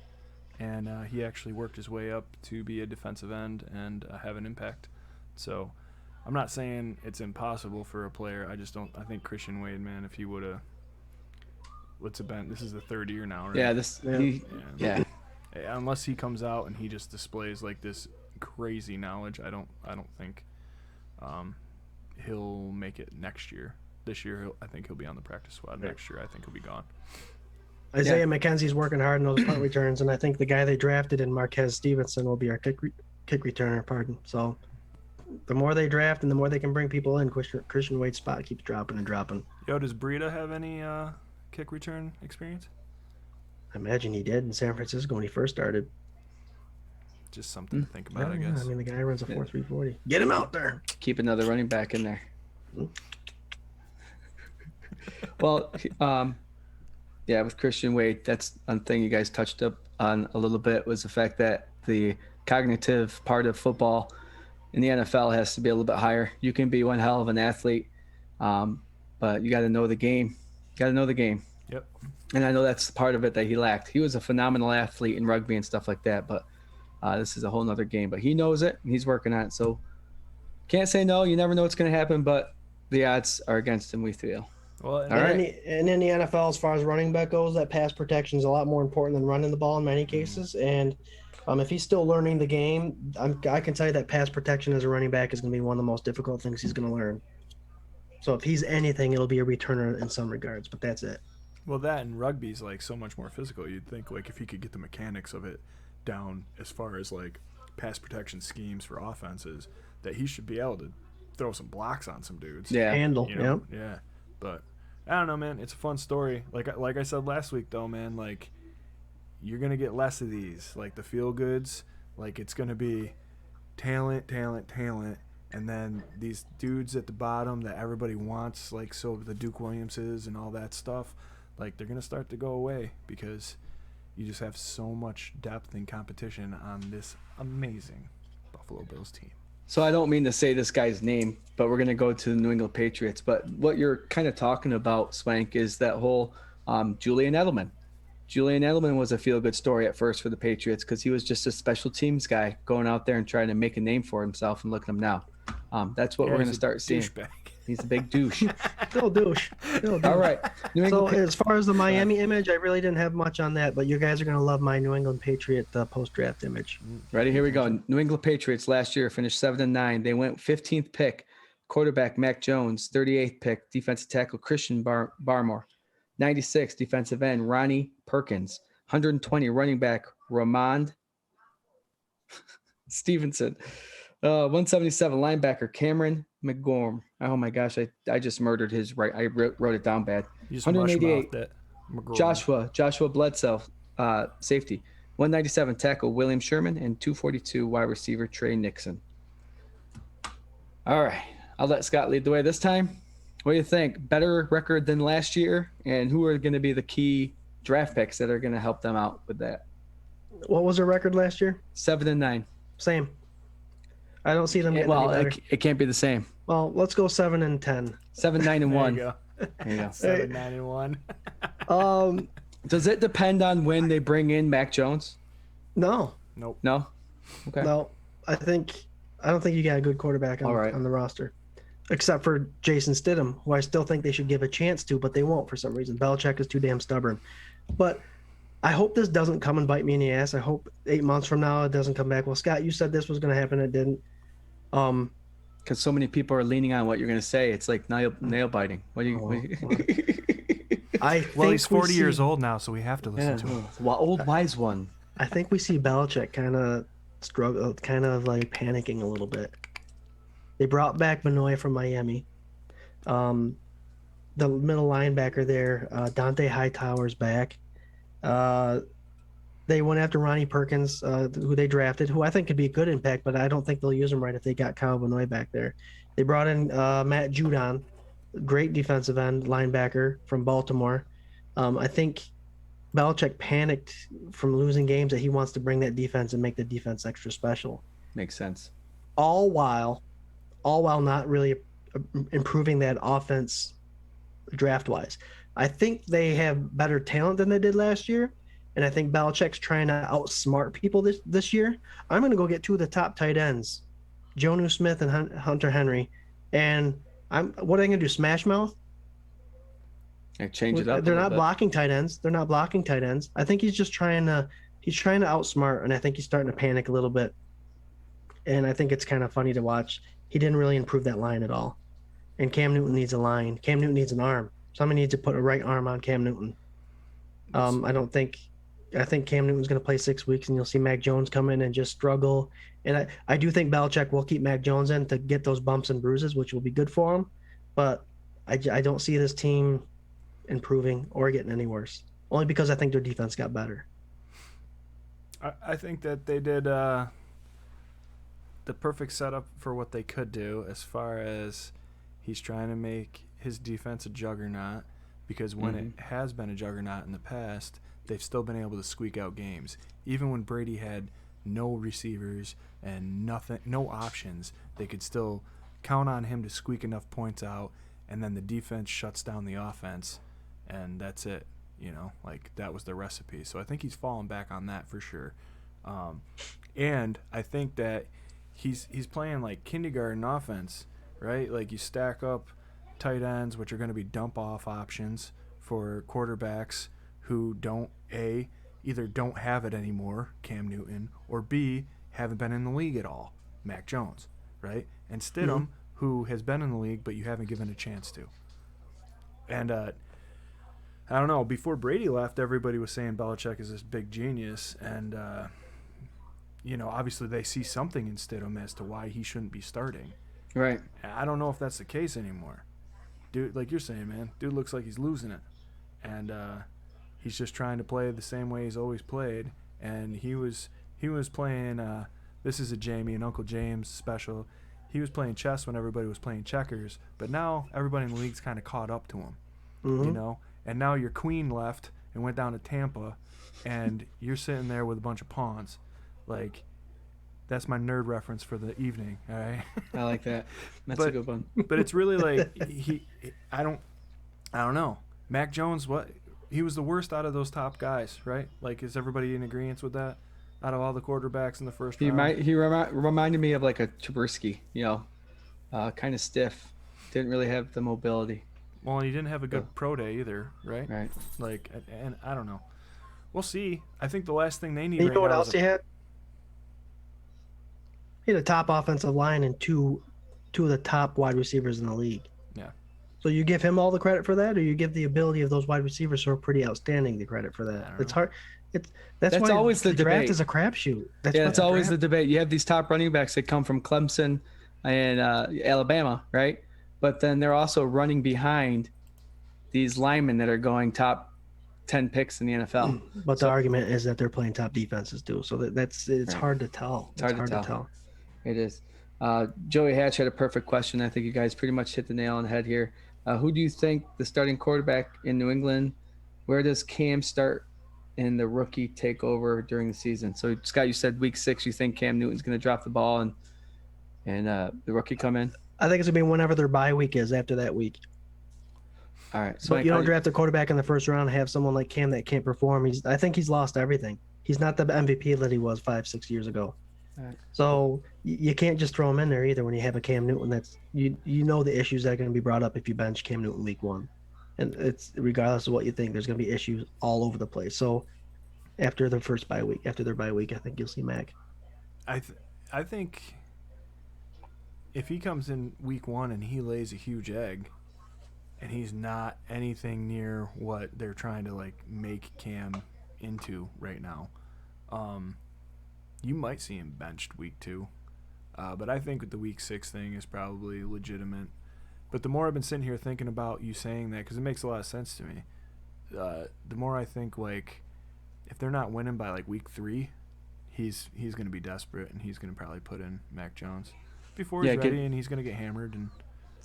And he actually worked his way up to be a defensive end and have an impact. So I'm not saying it's impossible for a player. I just don't. I think Christian Wade, man, if he would have, what's it been? This is the 3rd year now, right? Yeah. Unless he comes out and he just displays like this crazy knowledge, I don't think he'll make it next year. This year, I think he'll be on the practice squad. Next year, I think he'll be gone. Isaiah McKenzie's working hard in those punt returns, and I think the guy they drafted in Marquez Stevenson will be our kick returner. So The more they draft and the more they can bring people in, Christian Wade's spot keeps dropping and dropping. Yo, does Breida have any kick return experience? I imagine he did in San Francisco when he first started. Just something to think about, I Yeah, guess. I mean, the guy runs a 4.340. Get him out there. Keep another running back in there. Well, yeah, with Christian Wade, that's one thing you guys touched up on a little bit, was the fact that the cognitive part of football in the NFL has to be a little bit higher. You can be one hell of an athlete, but you got to know the game. Yep. And I know that's part of it that he lacked. He was a phenomenal athlete in rugby and stuff like that, but this is a whole nother game. But he knows it, and he's working on it. So can't say no. You never know what's going to happen, but the odds are against him, we feel. Well, All right. And in the NFL, as far as running back goes, that pass protection is a lot more important than running the ball in many cases. And if he's still learning the game, I can tell you that pass protection as a running back is going to be one of the most difficult things he's going to learn. So if he's anything, it'll be a returner in some regards, but that's it. Well, that and rugby's like so much more physical. You'd think like if he could get the mechanics of it down as far as like pass protection schemes for offenses, that he should be able to throw some blocks on some dudes. Yeah. Handle, You know? Yeah. But I don't know, man. It's a fun story. Like I said last week, though, man. Like you're gonna get less of these. Like the feel goods. Like it's gonna be talent, and then these dudes at the bottom that everybody wants, like so the Duke Williamses and all that stuff. Like they're gonna start to go away because you just have so much depth and competition on this amazing Buffalo Bills team. So I don't mean to say this guy's name, but we're going to go to the New England Patriots. But what you're kind of talking about, Swank, is that whole Julian Edelman. Julian Edelman was a feel-good story at first for the Patriots because he was just a special teams guy going out there and trying to make a name for himself, and look at him now. That's what we're going to start seeing. Douchebag. He's a big douche. Still douche. All right. New So England as far as the Miami image, I really didn't have much on that, but you guys are going to love my New England Patriot post-draft image. Ready? Here we go. New England Patriots last year finished 7-9. They went 15th pick, quarterback Mac Jones, 38th pick, defensive tackle Christian Barmore, 96 defensive end Ronnie Perkins, 120 running back Ramond Stevenson, 177 linebacker Cameron McGorm. Oh my gosh, I just murdered his right. I wrote it down bad. 188 Joshua Bledsoe, safety. 197 tackle William Sherman, and 242 wide receiver Trey Nixon. All right, I'll let Scott lead the way this time. What do you think? Better record than last year, and who are going to be the key draft picks that are going to help them out with that? What was their record last year? 7-9. Same. I don't see them getting any better. It can't be the same. Well, let's go 7-10. 7-9-1. There you go. There you go. 7-9-1. Does it depend on when they bring in Mac Jones? No. Nope. No? Okay. No. I don't think you got a good quarterback on the roster. Except for Jason Stidham, who I still think they should give a chance to, but they won't for some reason. Belichick is too damn stubborn. But I hope this doesn't come and bite me in the ass. I hope 8 months from now it doesn't come back. Well, Scott, you said this was going to happen. It didn't. Because so many people are leaning on what you're going to say. It's like nail biting. What do you? Well, he's 40 years old now, so we have to listen to him. Old wise one. I think we see Belichick kind of struggle, kind of like panicking a little bit. They brought back Benoit from Miami. The middle linebacker there, Dante Hightower's back. They went after Ronnie Perkins, who they drafted, who I think could be a good impact, but I don't think they'll use him right if they got Kyle Benoit back there. They brought in Matt Judon, great defensive end linebacker from Baltimore. I think Belichick panicked from losing games that he wants to bring that defense and make the defense extra special. Makes sense. All while not really improving that offense draft-wise. I think they have better talent than they did last year, and I think Belichick's trying to outsmart people this year. I'm going to go get two of the top tight ends, Jonnu Smith and Hunter Henry, and what are they going to do, smash mouth? Change it up. They're not blocking tight ends. I think he's just trying to outsmart, and I think he's starting to panic a little bit. And I think it's kind of funny to watch. He didn't really improve that line at all. And Cam Newton needs a line. Cam Newton needs an arm. Somebody needs to put a right arm on Cam Newton. I don't think I think Cam Newton's going to play 6 weeks, and you'll see Mac Jones come in and just struggle. And I do think Belichick will keep Mac Jones in to get those bumps and bruises, which will be good for him. But I don't see this team improving or getting any worse, only because I think their defense got better. I think that they did the perfect setup for what they could do as far as he's trying to make his defense a juggernaut, because when it has been a juggernaut in the past, they've still been able to squeak out games. Even when Brady had no receivers and no options, they could still count on him to squeak enough points out, and then the defense shuts down the offense, and that's it. Like that was the recipe. So I think he's fallen back on that for sure. And I think that he's playing like kindergarten offense, right? Like you stack up tight ends, which are going to be dump off options for quarterbacks who either don't have it anymore, Cam Newton, or B, haven't been in the league at all, Mac Jones, right? And Stidham, who has been in the league, but you haven't given a chance to. And I don't know, before Brady left, everybody was saying Belichick is this big genius, and obviously they see something in Stidham as to why he shouldn't be starting. Right. I don't know if that's the case anymore. Dude, like you're saying, man, dude looks like he's losing it. And he's just trying to play the same way he's always played. And he was playing, this is a Jamie and Uncle James special. He was playing chess when everybody was playing checkers. But now everybody in the league's kind of caught up to him, And now your queen left and went down to Tampa, and you're sitting there with a bunch of pawns. Like, that's my nerd reference for the evening, all right? I like that. That's a good one. But it's really like I don't know. Mac Jones, he was the worst out of those top guys, right? Like, is everybody in agreement with that? Out of all the quarterbacks in the first round, he reminded me of like a Trubisky, kind of stiff, didn't really have the mobility. Well, and he didn't have a good pro day either, right? Right. Like, and I don't know. We'll see. I think the last thing they need. You right know what now else is he had? He had a top offensive line and two of the top wide receivers in the league. Yeah. So you give him all the credit for that, or you give the ability of those wide receivers who are pretty outstanding the credit for that? It's hard. That's why always the draft debate. is a crapshoot. That's always the debate. You have these top running backs that come from Clemson and Alabama, right? But then they're also running behind these linemen that are going top 10 picks in the NFL. But the argument is that they're playing top defenses too. So it's Right. hard to tell. It's hard to tell. It is. Joey Hatch had a perfect question. I think you guys pretty much hit the nail on the head here. Who do you think the starting quarterback in New England? Where does Cam start and the rookie take over during the season? So, Scott, you said week 6 you think Cam Newton's going to drop the ball and the rookie come in? I think it's going to be whenever their bye week is after that week. All right. So you don't draft a quarterback in the first round and have someone like Cam that can't perform. I think he's lost everything. He's not the MVP that he was 5-6 years ago. All right. So you can't just throw him in there either when you have a Cam Newton that's the issues that are going to be brought up if you bench Cam Newton week 1. And it's regardless of what you think, there's going to be issues all over the place. So after their bye week, I think you'll see Mac. I think if he comes in week 1 and he lays a huge egg and he's not anything near what they're trying to like make Cam into right now, you might see him benched week 2. But I think the week 6 thing is probably legitimate. But the more I've been sitting here thinking about you saying that, because it makes a lot of sense to me, the more I think, like, if they're not winning by, like, week 3, he's going to be desperate, and he's going to probably put in Mac Jones before he's ready, and he's going to get hammered. And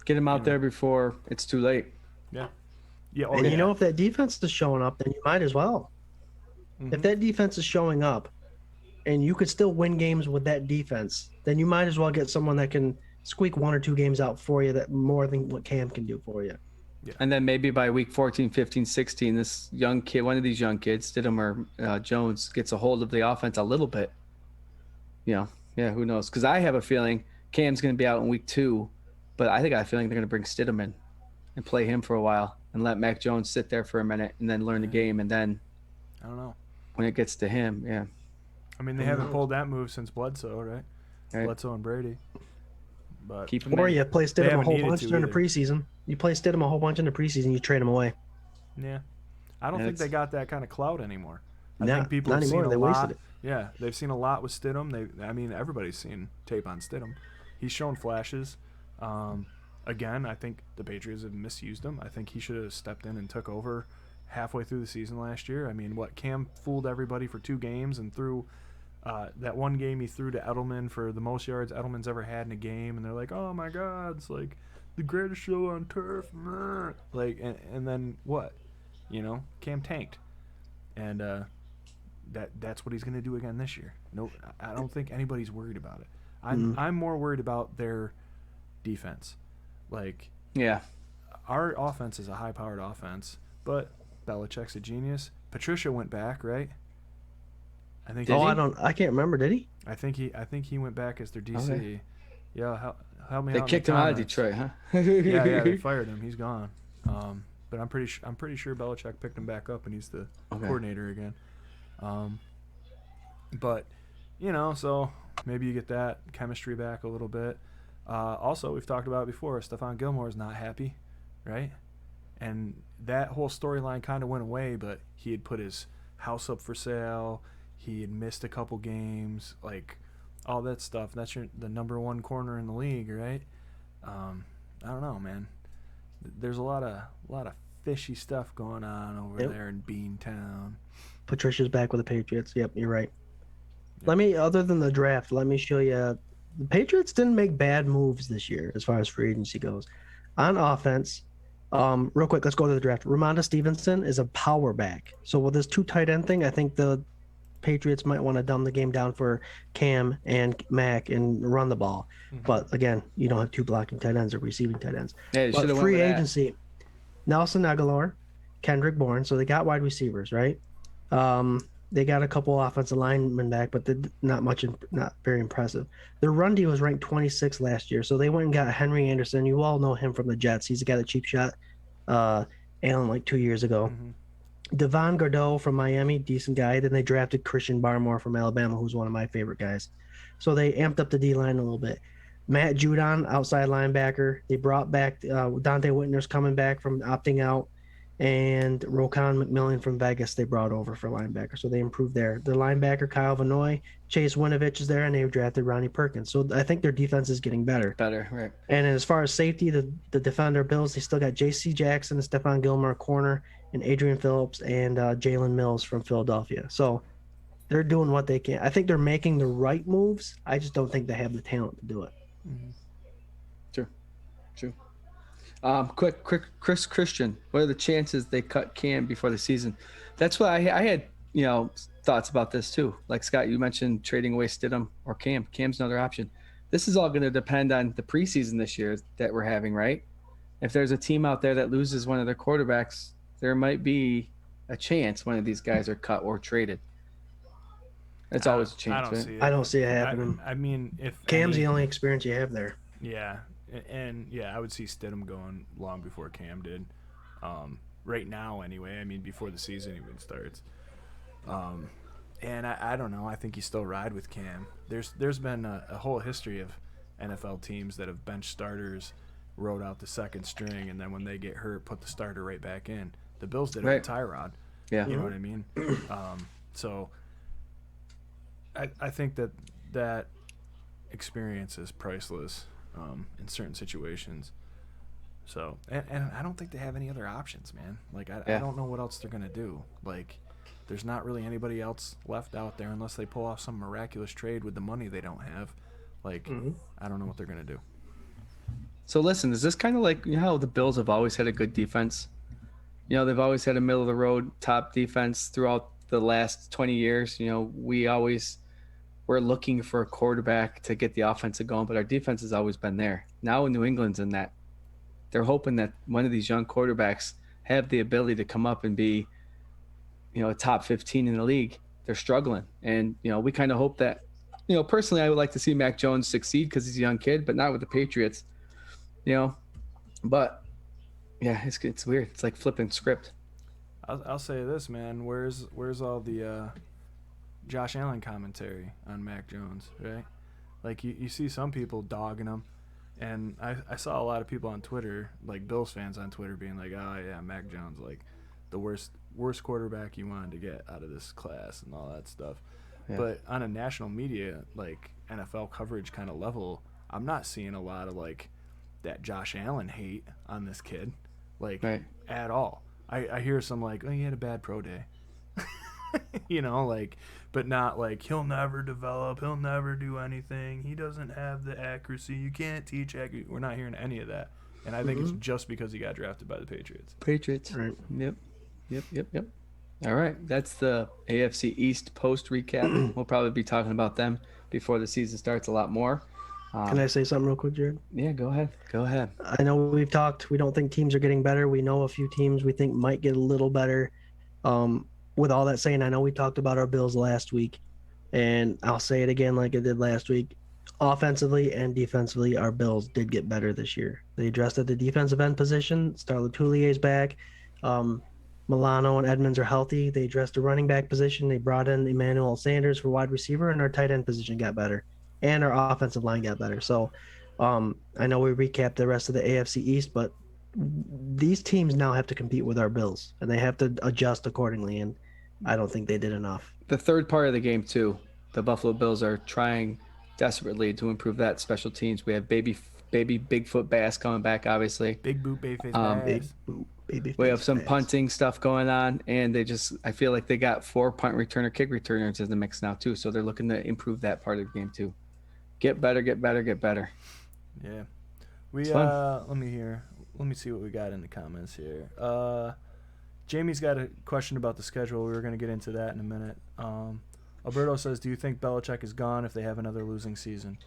get him out there before it's too late. Yeah. Yeah. And if that defense is showing up, then you might as well. Mm-hmm. If that defense is showing up and you could still win games with that defense, then you might as well get someone that can squeak 1 or 2 games out for you, that more than what Cam can do for you. Yeah. And then maybe by week 14, 15, 16, this young kid, one of these young kids, Stidham or Jones, gets a hold of the offense a little bit. Yeah, who knows? Because I have a feeling Cam's going to be out in week 2, but I got a feeling they're going to bring Stidham in and play him for a while and let Mac Jones sit there for a minute and then learn the game. And then I don't know. When it gets to him, yeah. I mean, they haven't pulled that move since Bledsoe, right? Bledsoe and Brady. But you play Stidham a whole bunch during the preseason. You play Stidham a whole bunch in the preseason, you trade him away. Yeah. I don't think they got that kind of clout anymore. I think people not have seen anymore. a They wasted lot. it. Yeah, they've seen a lot with Stidham. I mean, everybody's seen tape on Stidham. He's shown flashes. Again, I think the Patriots have misused him. I think he should have stepped in and took over halfway through the season last year. I mean, Cam fooled everybody for 2 games and threw that one game he threw to Edelman for the most yards Edelman's ever had in a game, and they're like, oh my God, it's like the greatest show on turf. Like, and then what? You know, Cam tanked, and that's what he's going to do again this year. No, I don't think anybody's worried about it. I'm more worried about their defense. Like, Yeah. our offense is a high-powered offense, but Belichick's a genius. Patricia went back, right? I think. I can't remember. Did he? I think he went back as their DC. Okay. Yeah, help me They out. kicked him out of Detroit, huh? yeah, they fired him. He's gone. But I'm pretty sure Belichick picked him back up and he's the coordinator again. But you know, so maybe you get that chemistry back a little bit. Also, we've talked about it before. Stephon Gilmore is not happy, right? And that whole storyline kind of went away. But he had put his house up for sale. He had missed a couple games, like all that stuff. That's the number 1 corner in the league, right? I don't know, man. There's a lot of fishy stuff going on over there in Beantown. Patricia's back with the Patriots. Yep, you're right. Yep. Other than the draft, let me show you. The Patriots didn't make bad moves this year as far as free agency goes. On offense, real quick, let's go to the draft. Ramondre Stevenson is a power back. So with this 2 tight end thing, I think the Patriots might want to dumb the game down for Cam and Mac and run the ball. But again, you don't have 2 blocking tight ends or receiving tight ends. Yeah, but free agency, Nelson Aguilar, Kendrick Bourne. So they got wide receivers, right? They got a couple offensive linemen back, but not very impressive. Their run D was ranked 26th last year, so they went and got Henry Anderson. You all know him from the Jets. He's the guy that cheap shot Allen like 2 years ago. Devon Gardeau from Miami, decent guy. Then they drafted Christian Barmore from Alabama, who's one of my favorite guys. So they amped up the D-line a little bit. Matt Judon, outside linebacker. They brought back Dante Whitner's coming back from opting out. And Roquan McMillan from Vegas they brought over for linebacker. So they improved there. The linebacker, Kyle Vanoy, Chase Winovich is there, and they've drafted Ronnie Perkins. So I think their defense is getting better. Right. And as far as safety, the defender Bills, they still got J.C. Jackson and Stephon Gilmore corner, and Adrian Phillips and Jalen Mills from Philadelphia. So they're doing what they can. I think they're making the right moves. I just don't think they have the talent to do it. True. Quick, Chris Christian. What are the chances they cut Cam before the season? That's why I had, thoughts about this too. Like Scott, you mentioned trading away Stidham or Cam. Cam's another option. This is all going to depend on the preseason this year that we're having, right? If there's a team out there that loses one of their quarterbacks, there might be a chance one of these guys are cut or traded. It's always a chance. I don't see it happening. I mean, if Cam's the only experience you have there. Yeah. And I would see Stidham going long before Cam did. Right now, anyway. I mean, before the season even starts. And I don't know. I think you still ride with Cam. There's been a whole history of NFL teams that have bench starters, rode out the second string, and then when they get hurt, put the starter right back in. The Bills did it with Tyrod. Yeah. You know what I mean? So I think that experience is priceless. In certain situations. So, and I don't think they have any other options, man. Like, I don't know what else they're going to do. Like, there's not really anybody else left out there unless they pull off some miraculous trade with the money they don't have. Like, I don't know what they're going to do. So, listen, is this kind of like, how the Bills have always had a good defense? They've always had a middle-of-the-road top defense throughout the last 20 years. We're looking for a quarterback to get the offense going, but our defense has always been there. Now in New England's in that. They're hoping that one of these young quarterbacks have the ability to come up and be, a top 15 in the league. They're struggling. And, we kind of hope that, personally, I would like to see Mac Jones succeed because he's a young kid, but not with the Patriots, But, yeah, it's weird. It's like flipping script. I'll say this, man. Where's all the Josh Allen commentary on Mac Jones, right? Like, you see some people dogging him, and I saw a lot of people on Twitter, like Bills fans on Twitter, being like, oh, yeah, Mac Jones, like, the worst quarterback you wanted to get out of this class and all that stuff. Yeah. But on a national media, like NFL coverage kind of level, I'm not seeing a lot of like that Josh Allen hate on this kid, like at all. I hear some like, oh, he had a bad pro day, you know, like, but not like he'll never develop, he'll never do anything, he doesn't have the accuracy, you can't teach accuracy. We're not hearing any of that, and I think it's just because he got drafted by the Patriots. Right. Yep. All right, that's the AFC East post recap. We'll probably be talking about them before the season starts a lot more. Can I say something real quick, Jarrod? Yeah, go ahead. I know we've talked. We don't think teams are getting better. We know a few teams we think might get a little better. With all that saying, I know we talked about our Bills last week, and I'll say it again like I did last week. Offensively and defensively, our Bills did get better this year. They addressed at the defensive end position. Starla Toulier's back. Milano and Edmonds are healthy. They addressed the running back position. They brought in Emmanuel Sanders for wide receiver, and our tight end position got better. And our offensive line got better. So I know we recapped the rest of the AFC East, but these teams now have to compete with our Bills, and they have to adjust accordingly, and I don't think they did enough. The third part of the game, too, the Buffalo Bills are trying desperately to improve that special teams. We have baby Bigfoot Bass coming back, obviously. Big boot, baby face Bass. We have some punting stuff going on, and I feel like they got 4 punt returner, kick returners in the mix now, too, so they're looking to improve that part of the game, too. Get better. Yeah. Let me see what we got in the comments here. Jamie's got a question about the schedule. We were going to get into that in a minute. Alberto says, do you think Belichick is gone if they have another losing season?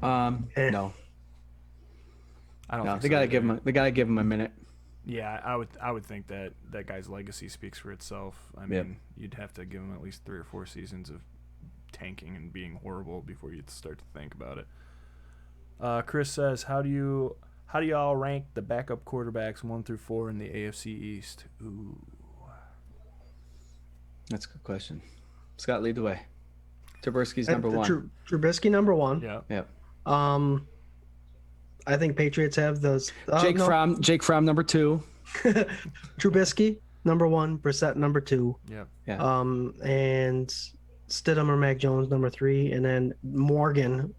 No. I don't think they gotta give him a minute. Yeah, I would think that guy's legacy speaks for itself. I mean, you'd have to give him at least 3 or 4 seasons of tanking and being horrible before you'd start to think about it. Chris says, how do you all rank the backup quarterbacks 1 through 4 in the AFC East? Ooh, that's a good question. Scott, lead the way. Trubisky's number 1. Trubisky number 1. Yeah. I think Patriots have those. Jake Fromm number 2. Trubisky number 1. Brissett number 2. Yeah. And Stidham or Mac Jones number 3, and then Morgan.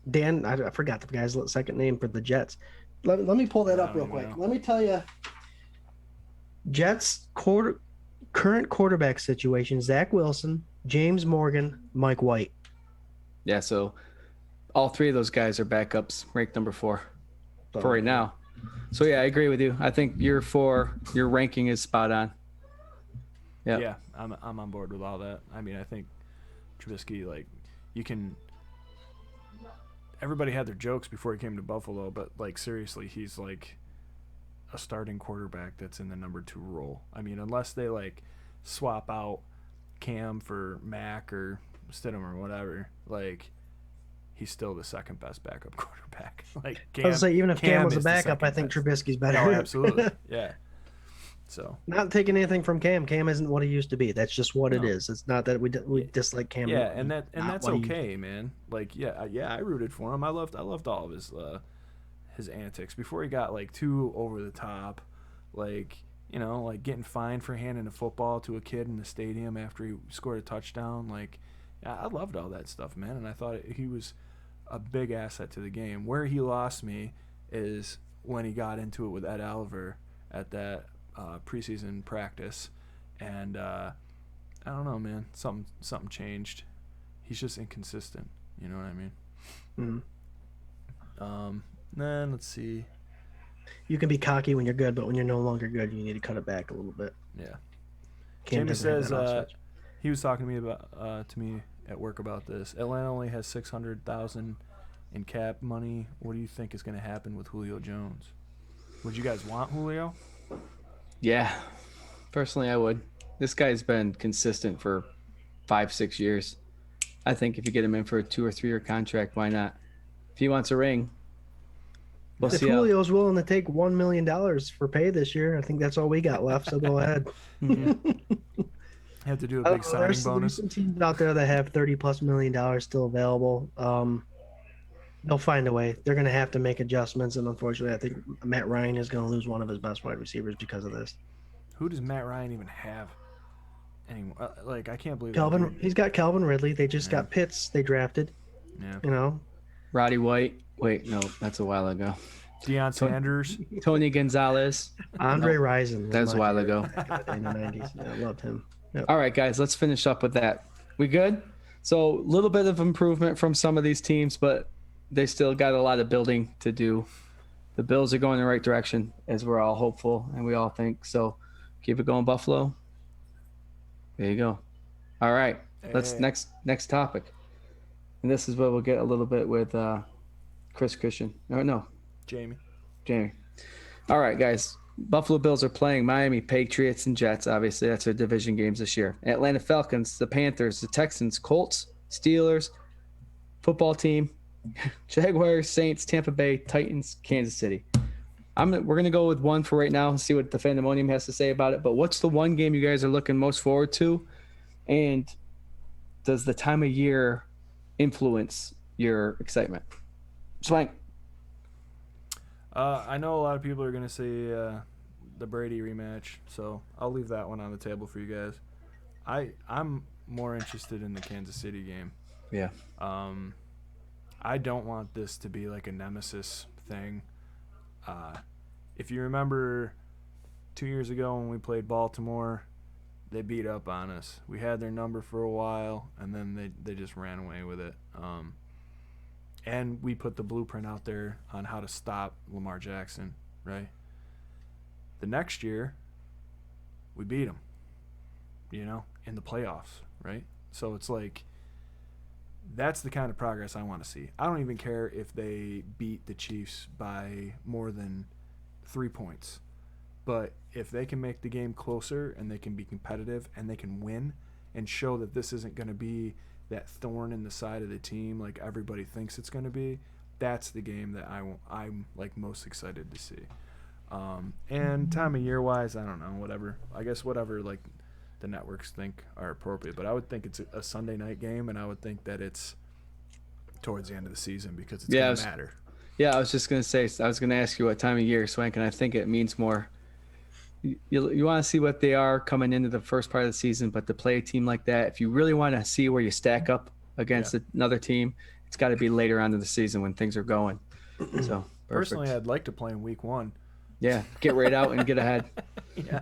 Dan, I forgot the guy's second name for the Jets. Let me pull that up real quick. Let me tell you, Jets current quarterback situation: Zach Wilson, James Morgan, Mike White. Yeah, so all 3 of those guys are backups, ranked number 4 for right now. So yeah, I agree with you. I think your ranking is spot on. Yeah, I'm on board with all that. I mean, I think Trubisky, like, you can. Everybody had their jokes before he came to Buffalo, but like seriously, he's like a starting quarterback that's in the number 2 role. I mean, unless they like swap out Cam for Mac or Stidham or whatever, like he's still the second best backup quarterback. Like Cam, I was say even if Cam was a is backup, I think Trubisky's better. Oh, absolutely, yeah. So not taking anything from Cam. Cam isn't what he used to be. That's just what it is. It's not that we dislike Cam. Yeah, and that's okay, man. Like I rooted for him. I loved all of his antics before he got like too over the top, like, you know, like getting fined for handing a football to a kid in the stadium after he scored a touchdown. Like, I loved all that stuff, man, and I thought he was a big asset to the game. Where he lost me is when he got into it with Ed Oliver at that preseason practice, and I don't know, man. Something changed. He's just inconsistent. You know what I mean? Then let's see. You can be cocky when you're good, but when you're no longer good, you need to cut it back a little bit. Yeah. Cam Jamie says he was talking to me about to me at work about this. Atlanta only has $600,000 in cap money. What do you think is going to happen with Julio Jones? Would you guys want Julio? Yeah, personally, I would. This guy's been consistent for 5-6 years. I think if you get him in for a 2 or 3 year contract, why not? If he wants a ring, we'll see. If Julio's willing to take $1 million for pay this year, I think that's all we got left. So go ahead. Have to do a big signing bonus. There's some teams out there that have $30+ million still available. They'll find a way. They're going to have to make adjustments, and unfortunately, I think Matt Ryan is going to lose one of his best wide receivers because of this. Who does Matt Ryan even have anymore? Like, I can't believe He's got Calvin Ridley. They just got Pitts. They drafted. Yeah. You know, Roddy White. Wait, no, that's a while ago. Deion Sanders. Tony Gonzalez. Andre Rison. That's a while ago. In the 90s. Yeah, I loved him. Yep. All right, guys, let's finish up with that. We good? So a little bit of improvement from some of these teams, but they still got a lot of building to do. The Bills are going in the right direction, as we're all hopeful and we all think. So keep it going, Buffalo. There you go. All right, let's next topic. And this is where we'll get a little bit with Chris Christian. No, Jamie. All right, guys. Buffalo Bills are playing Miami Patriots and Jets. Obviously, that's their division games this year. Atlanta Falcons, the Panthers, the Texans, Colts, Steelers, football team, Jaguars, Saints, Tampa Bay, Titans, Kansas City. We're going to go with one for right now and see what the Fandemonium has to say about it. But what's the one game you guys are looking most forward to? And does the time of year influence your excitement? Swank. I know a lot of people are going to say the Brady rematch, so I'll leave that one on the table for you guys. I'm more interested in the Kansas City game. Yeah. I don't want this to be like a nemesis thing. If you remember 2 years ago when we played Baltimore, they beat up on us. We had their number for a while, and then they just ran away with it. And we put the blueprint out there on how to stop Lamar Jackson, right? The next year, we beat him, in the playoffs, right? So it's like, that's the kind of progress I want to see. I don't even care if they beat the Chiefs by more than 3 points. But if they can make the game closer and they can be competitive and they can win and show that this isn't going to be that thorn in the side of the team like everybody thinks it's going to be, that's the game that I'm like most excited to see. And time of year wise, I don't know, whatever. I guess whatever like the networks think are appropriate. But I would think it's a Sunday night game, and I would think that it's towards the end of the season because it's going to matter. Yeah, I was just going to say, I was going to ask you what time of year, Swank, and I think it means more. You want to see what they are coming into the first part of the season, but to play a team like that, if you really want to see where you stack up against another team, it's got to be later on in the season when things are going. So personally, I'd like to play in week 1. Yeah, get right out and get ahead. Yeah.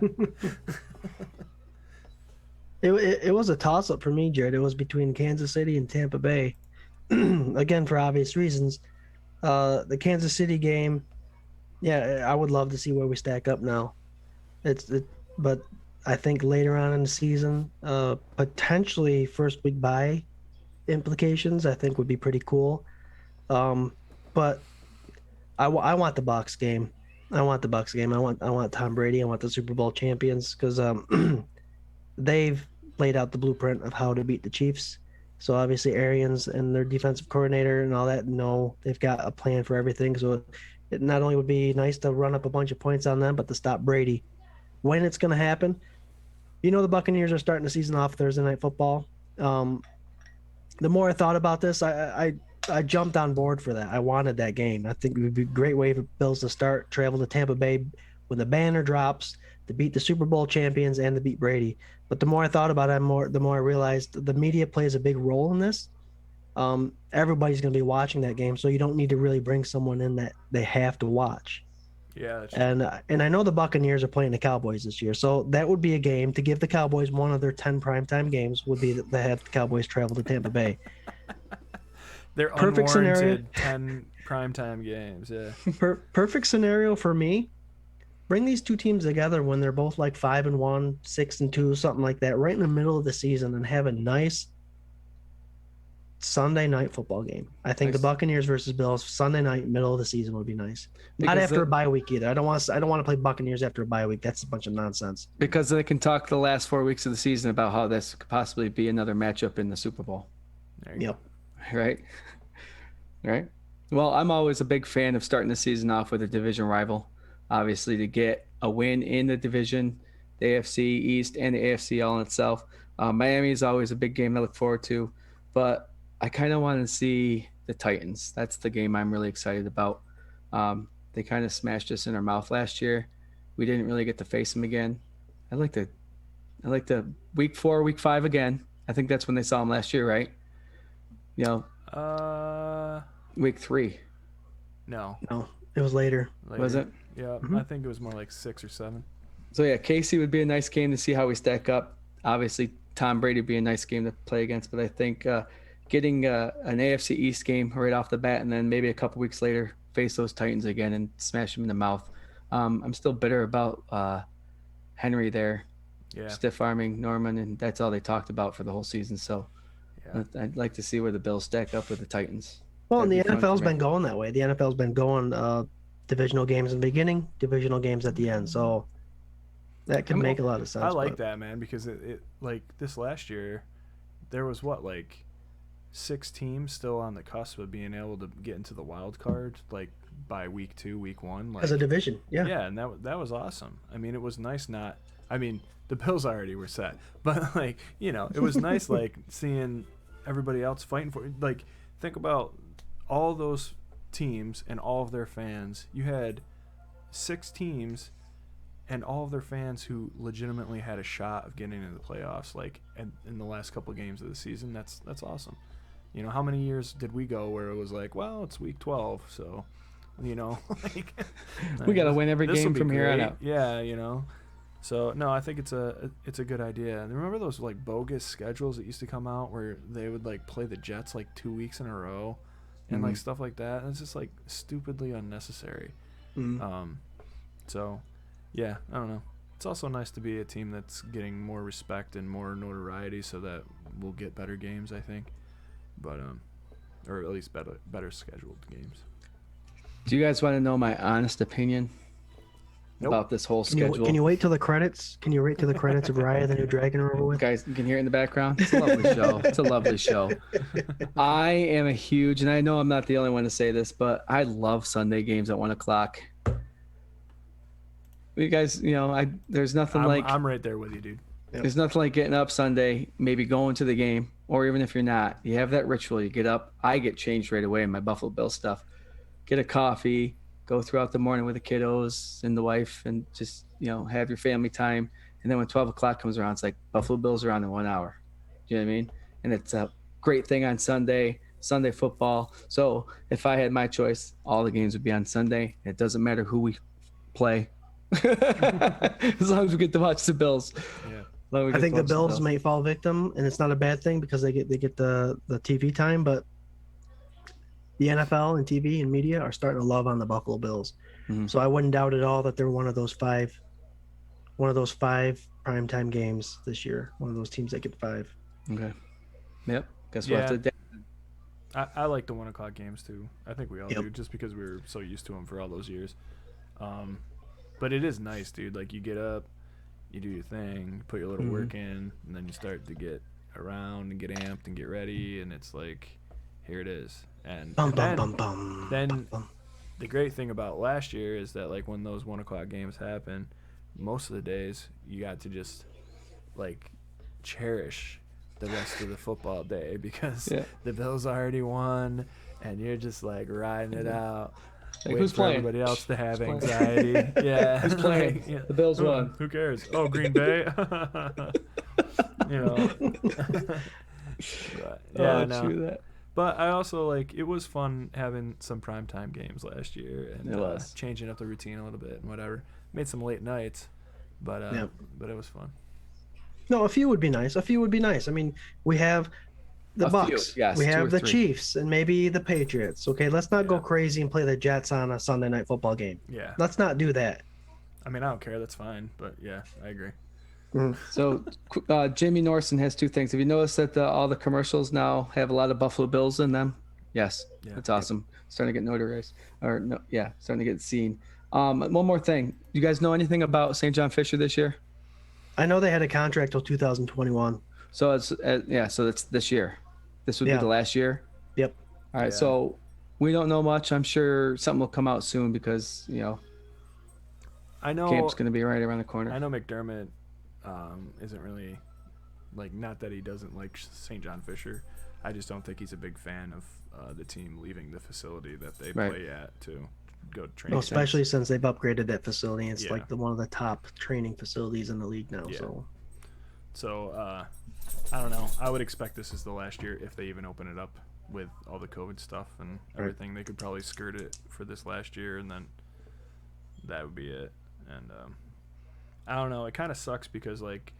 It was a toss-up for me, Jarrod. It was between Kansas City and Tampa Bay. Again, for obvious reasons. The Kansas City game, I would love to see where we stack up now. But I think later on in the season, potentially first week bye implications, I think would be pretty cool. But I want the Bucs game. I want Tom Brady. I want the Super Bowl champions because they've laid out the blueprint of how to beat the Chiefs. So obviously Arians and their defensive coordinator and all that they've got a plan for everything. So it not only would be nice to run up a bunch of points on them, but to stop Brady. When it's going to happen, the Buccaneers are starting the season off Thursday Night Football. The more I thought about this, I jumped on board for that. I wanted that game. I think it would be a great way for Bills to travel to Tampa Bay when the banner drops to beat the Super Bowl champions and to beat Brady. But the more I thought about it, the more I realized the media plays a big role in this. Everybody's going to be watching that game, so you don't need to really bring someone in that they have to watch. Yeah, that's and I know the Buccaneers are playing the Cowboys this year, so that would be a game to give the Cowboys one of their 10 primetime games would be that they have the Cowboys travel to Tampa Bay. They're perfect scenario. 10 primetime games, yeah. Perfect scenario for me. Bring these two teams together when they're both like 5-1, 6-2, something like that, right in the middle of the season, and have a nice Sunday night football game. I think the Buccaneers versus Bills Sunday night, middle of the season would be nice. Not after a bye week either. I don't want to play Buccaneers after a bye week. That's a bunch of nonsense. Because they can talk the last 4 weeks of the season about how this could possibly be another matchup in the Super Bowl. There you go. Right. Well, I'm always a big fan of starting the season off with a division rival. Obviously, to get a win in the division, the AFC East and the AFC all in itself. Miami is always a big game I look forward to, but I kind of want to see the Titans. That's the game I'm really excited about. They kind of smashed us in our mouth last year. We didn't really get to face them again. I like the week 4, week 5 again. I think that's when they saw them last year, right? Week 3. No. No, it was later. Was it? Yeah, I think it was more like 6 or 7. So yeah, Casey would be a nice game to see how we stack up. Obviously, Tom Brady would be a nice game to play against, but I think getting an AFC East game right off the bat, and then maybe a couple weeks later face those Titans again and smash them in the mouth. I'm still bitter about Henry there, stiff arming Norman, and that's all they talked about for the whole season. So I'd like to see where the Bills stack up with the Titans. Well, and the NFL's been going that way. The NFL's been going divisional games in the beginning, divisional games at the end. So that could make a lot of sense. I like that, man, because it like this last year, there was like 6 teams still on the cusp of being able to get into the wild card, like by week 2, week 1, like, as a division. Yeah, and that was awesome. I mean, it was nice. The Bills already were set, but like, it was nice like seeing everybody else fighting for it. Like, think about all those teams and all of their fans. You had 6 teams and all of their fans who legitimately had a shot of getting into the playoffs, like in the last couple of games of the season. That's awesome. How many years did we go where it was like, well, it's week 12, so like we got to win every game from here on out. Yeah, So no, I think it's a good idea. And remember those like bogus schedules that used to come out where they would like play the Jets like 2 weeks in a row, and like stuff like that. And it's just like stupidly unnecessary. So yeah, I don't know. It's also nice to be a team that's getting more respect and more notoriety, so that we'll get better games, I think. But or at least better scheduled games. Do you guys want to know my honest opinion about this whole schedule? Can you wait till the credits? Can you wait till the credits of Raya the New Dragon are over with? Guys, you can hear it in the background. It's a lovely show. It's a lovely show. I am a huge, and I know I'm not the only one to say this, but I love Sunday games at 1:00. You guys, there's nothing I'm right there with you, dude. Yep. There's nothing like getting up Sunday, maybe going to the game, or even if you're not, you have that ritual. You get up. I get changed right away in my Buffalo Bill stuff. Get a coffee, go throughout the morning with the kiddos and the wife, and just have your family time. And then when 12 o'clock comes around, it's like Buffalo Bills are on in 1 hour. Do you know what I mean? And it's a great thing on Sunday football. So if I had my choice, all the games would be on Sunday. It doesn't matter who we play, as long as we get to watch the Bills. Yeah. I think the Bills may fall victim, and it's not a bad thing because they get the TV time, but the NFL and TV and media are starting to love on the Buffalo Bills. So I wouldn't doubt at all that they're one of those five primetime games this year. One of those teams that get 5. Okay. Yep. Guess we'll have to. I like the 1:00 games too. I think we all do, just because we were so used to them for all those years. But it is nice, dude. Like, you get up, you do your thing, you put your little work in, and then you start to get around and get amped and get ready, and it's like, here it is. And then the great thing about last year is that, like, when those 1:00 games happen, most of the days you got to just like cherish the rest of the football day, because the Bills already won, and you're just like riding it out. Like, who's playing? Everybody else to have anxiety. Yeah, who's playing? The Bills won. Who cares? Oh, Green Bay. True that. But I also it was fun having some primetime games last year, and it was changing up the routine a little bit and whatever. Made some late nights, but it was fun. No, a few would be nice. I mean, we have the Bucks. Yes, we have the Chiefs, and maybe the Patriots. Okay, let's not go crazy and play the Jets on a Sunday night football game. Yeah. Let's not do that. I mean, I don't care. That's fine. But yeah, I agree. So Jamie Norson has 2 things. Have you noticed that all the commercials now have a lot of Buffalo Bills in them? Yes. Yeah. That's awesome. Starting to get notarized. Starting to get seen. One more thing. You guys know anything about St. John Fisher this year? I know they had a contract till 2021. So it's so it's this year. This would be the last year? Yep. All right, so we don't know much. I'm sure something will come out soon because, I know camp's going to be right around the corner. I know McDermott isn't really, not that he doesn't like St. John Fisher. I just don't think he's a big fan of the team leaving the facility that they Right. play at to go to training. Well, especially since they've upgraded that facility. It's Yeah. like one of the top training facilities in the league now. Yeah. So I don't know. I would expect this is the last year if they even open it up with all the COVID stuff and everything. They could probably skirt it for this last year, and then that would be it. And I don't know. It kind of sucks because like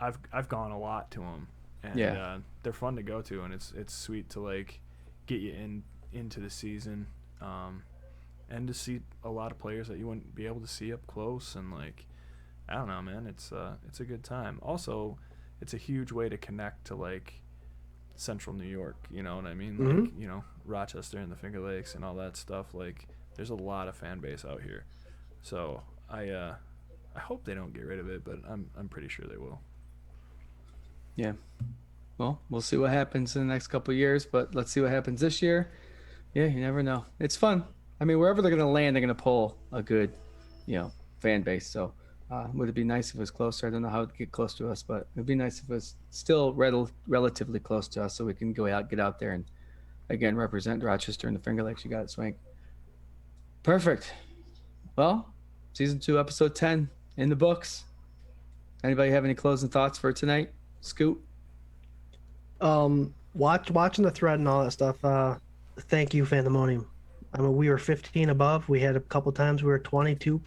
I've gone a lot to them, and they're fun to go to, and it's sweet to like get you into the season, and to see a lot of players that you wouldn't be able to see up close, and like I don't know, man. It's a good time. Also, it's a huge way to connect to like Central New York. You know what I mean? Mhm. Like, you know, Rochester and the Finger Lakes and all that stuff. Like, there's a lot of fan base out here. So I hope they don't get rid of it, but I'm pretty sure they will. Yeah. Well, we'll see what happens in the next couple of years, but let's see what happens this year. Yeah, you never know. It's fun. I mean, wherever they're going to land, they're going to pull a good, fan base. So would it be nice if it was closer? I don't know how it would get close to us, but it'd be nice if it was still relatively close to us so we can get out there and, again, represent Rochester and the Finger Lakes. You got it, Swank. Perfect. Well, season 2, episode 10 in the books. Anybody have any closing thoughts for tonight? Scoot? Watching the thread and all that stuff. Thank you, Phantomonium. I mean, we were 15 above. We had a couple times we were 22,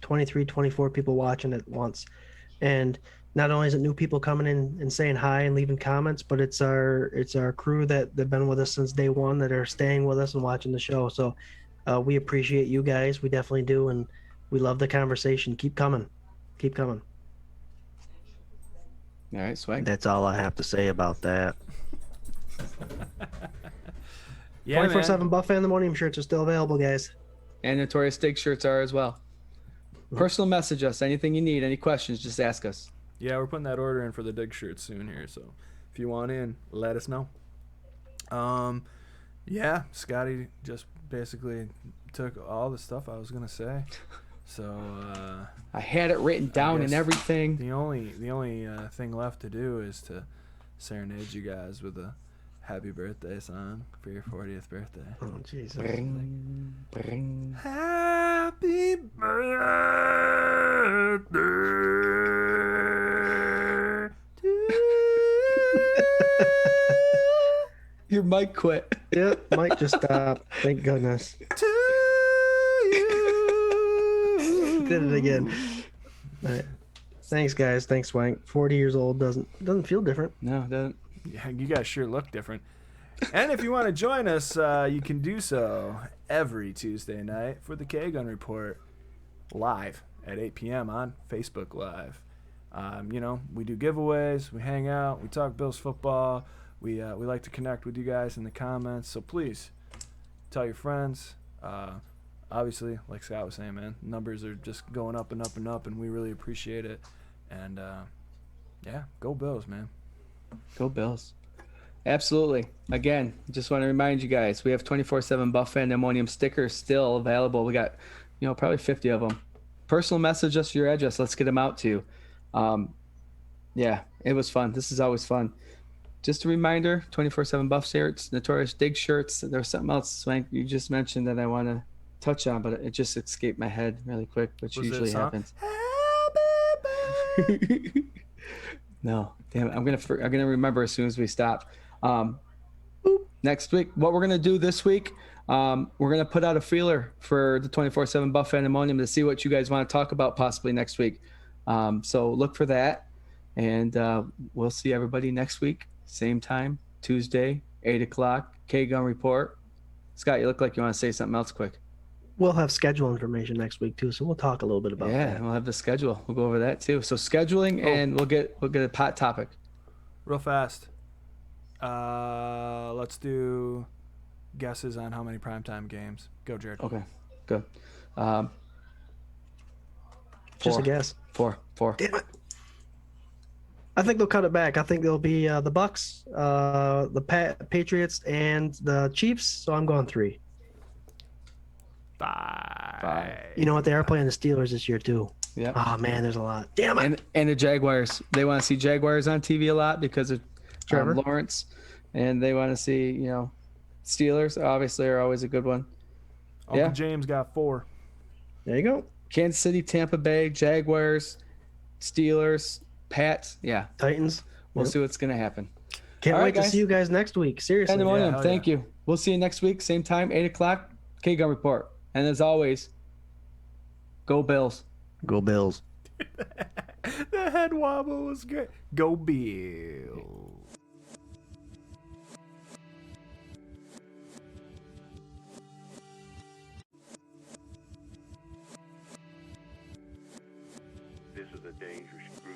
23, 24 people watching at once. And not only is it new people coming in and saying hi and leaving comments, but it's our crew that have been with us since day one that are staying with us and watching the show. So we appreciate you guys. We definitely do. And we love the conversation. Keep coming. Keep coming. All right, Swank. That's all I have to say about that. Yeah, 24/7 Buff Phantomonium shirts are still available, guys. And Notorious Dig shirts are as well. Personal message us. Anything you need, any questions, just ask us. Yeah, we're putting that order in for the Dig shirts soon here, so if you want in, let us know. Yeah, Scotty just basically took all the stuff I was gonna say. So I had it written down and guess everything. the only thing left to do is to serenade you guys with a happy birthday song for your 40th birthday. Oh, Jesus. Bring, bring. Happy birthday to Your mic quit. Yeah, Mike just stopped. Thank goodness. to you. Did it again. All right. Thanks, guys. Thanks, Swank. 40 years old doesn't feel different. No, it doesn't. Yeah, you guys sure look different. And if you want to join us, you can do so every Tuesday night for the Gun Report live at 8 p.m. on Facebook Live. We do giveaways, we hang out, we talk Bills football. We like to connect with you guys in the comments. So please tell your friends. Obviously, like Scott was saying, man, numbers are just going up and up and up, and we really appreciate it. And go Bills, man. Go Bills. Absolutely. Again, just want to remind you guys, we have 24/7 Buff Phantomonium stickers still available. We got, probably 50 of them. Personal message us your address. Let's get them out to you. Yeah, it was fun. This is always fun. Just a reminder, 24/7 Buff shirts, Notorious Dig shirts. There was something else, Swank, you just mentioned that I want to touch on, but it just escaped my head really quick, which usually happens. No, damn it. I'm gonna remember as soon as we stop. Next week, what we're gonna do this week, we're gonna put out a feeler for the 24/7 Buff Phantomonium to see what you guys want to talk about possibly next week. So look for that, and we'll see everybody next week, same time, Tuesday, 8:00. Gun Report. Scott, you look like you want to say something else quick. We'll have schedule information next week too, so we'll talk a little bit about that. We'll have the schedule. We'll go over that too. So scheduling, and we'll get a hot topic. Real fast. Let's do guesses on how many primetime games. Go, Jarrod. Okay, good. Just a guess. Four. Damn it. I think they'll cut it back. I think there'll be the Bucks, the Patriots, and the Chiefs. So I'm going 3. 5. You know what? They are playing the Steelers this year too. Yeah. Oh man, there's a lot. Damn it. And the Jaguars. They want to see Jaguars on TV a lot because of Trevor Lawrence. and they want to see, Steelers obviously are always a good one. Uncle Yeah. James got 4. There you go. Kansas City, Tampa Bay, Jaguars, Steelers, Pats. Yeah, Titans. we'll Yep. see what's going to happen. Can't All wait right, to guys. see you guys next week. Seriously. Pandemonium, hell thank yeah. you. We'll see you next week, same time, 8 o'clock. Gun Report. And as always, go Bills. Go Bills. The head wobble was great. Go Bills. This is a dangerous group.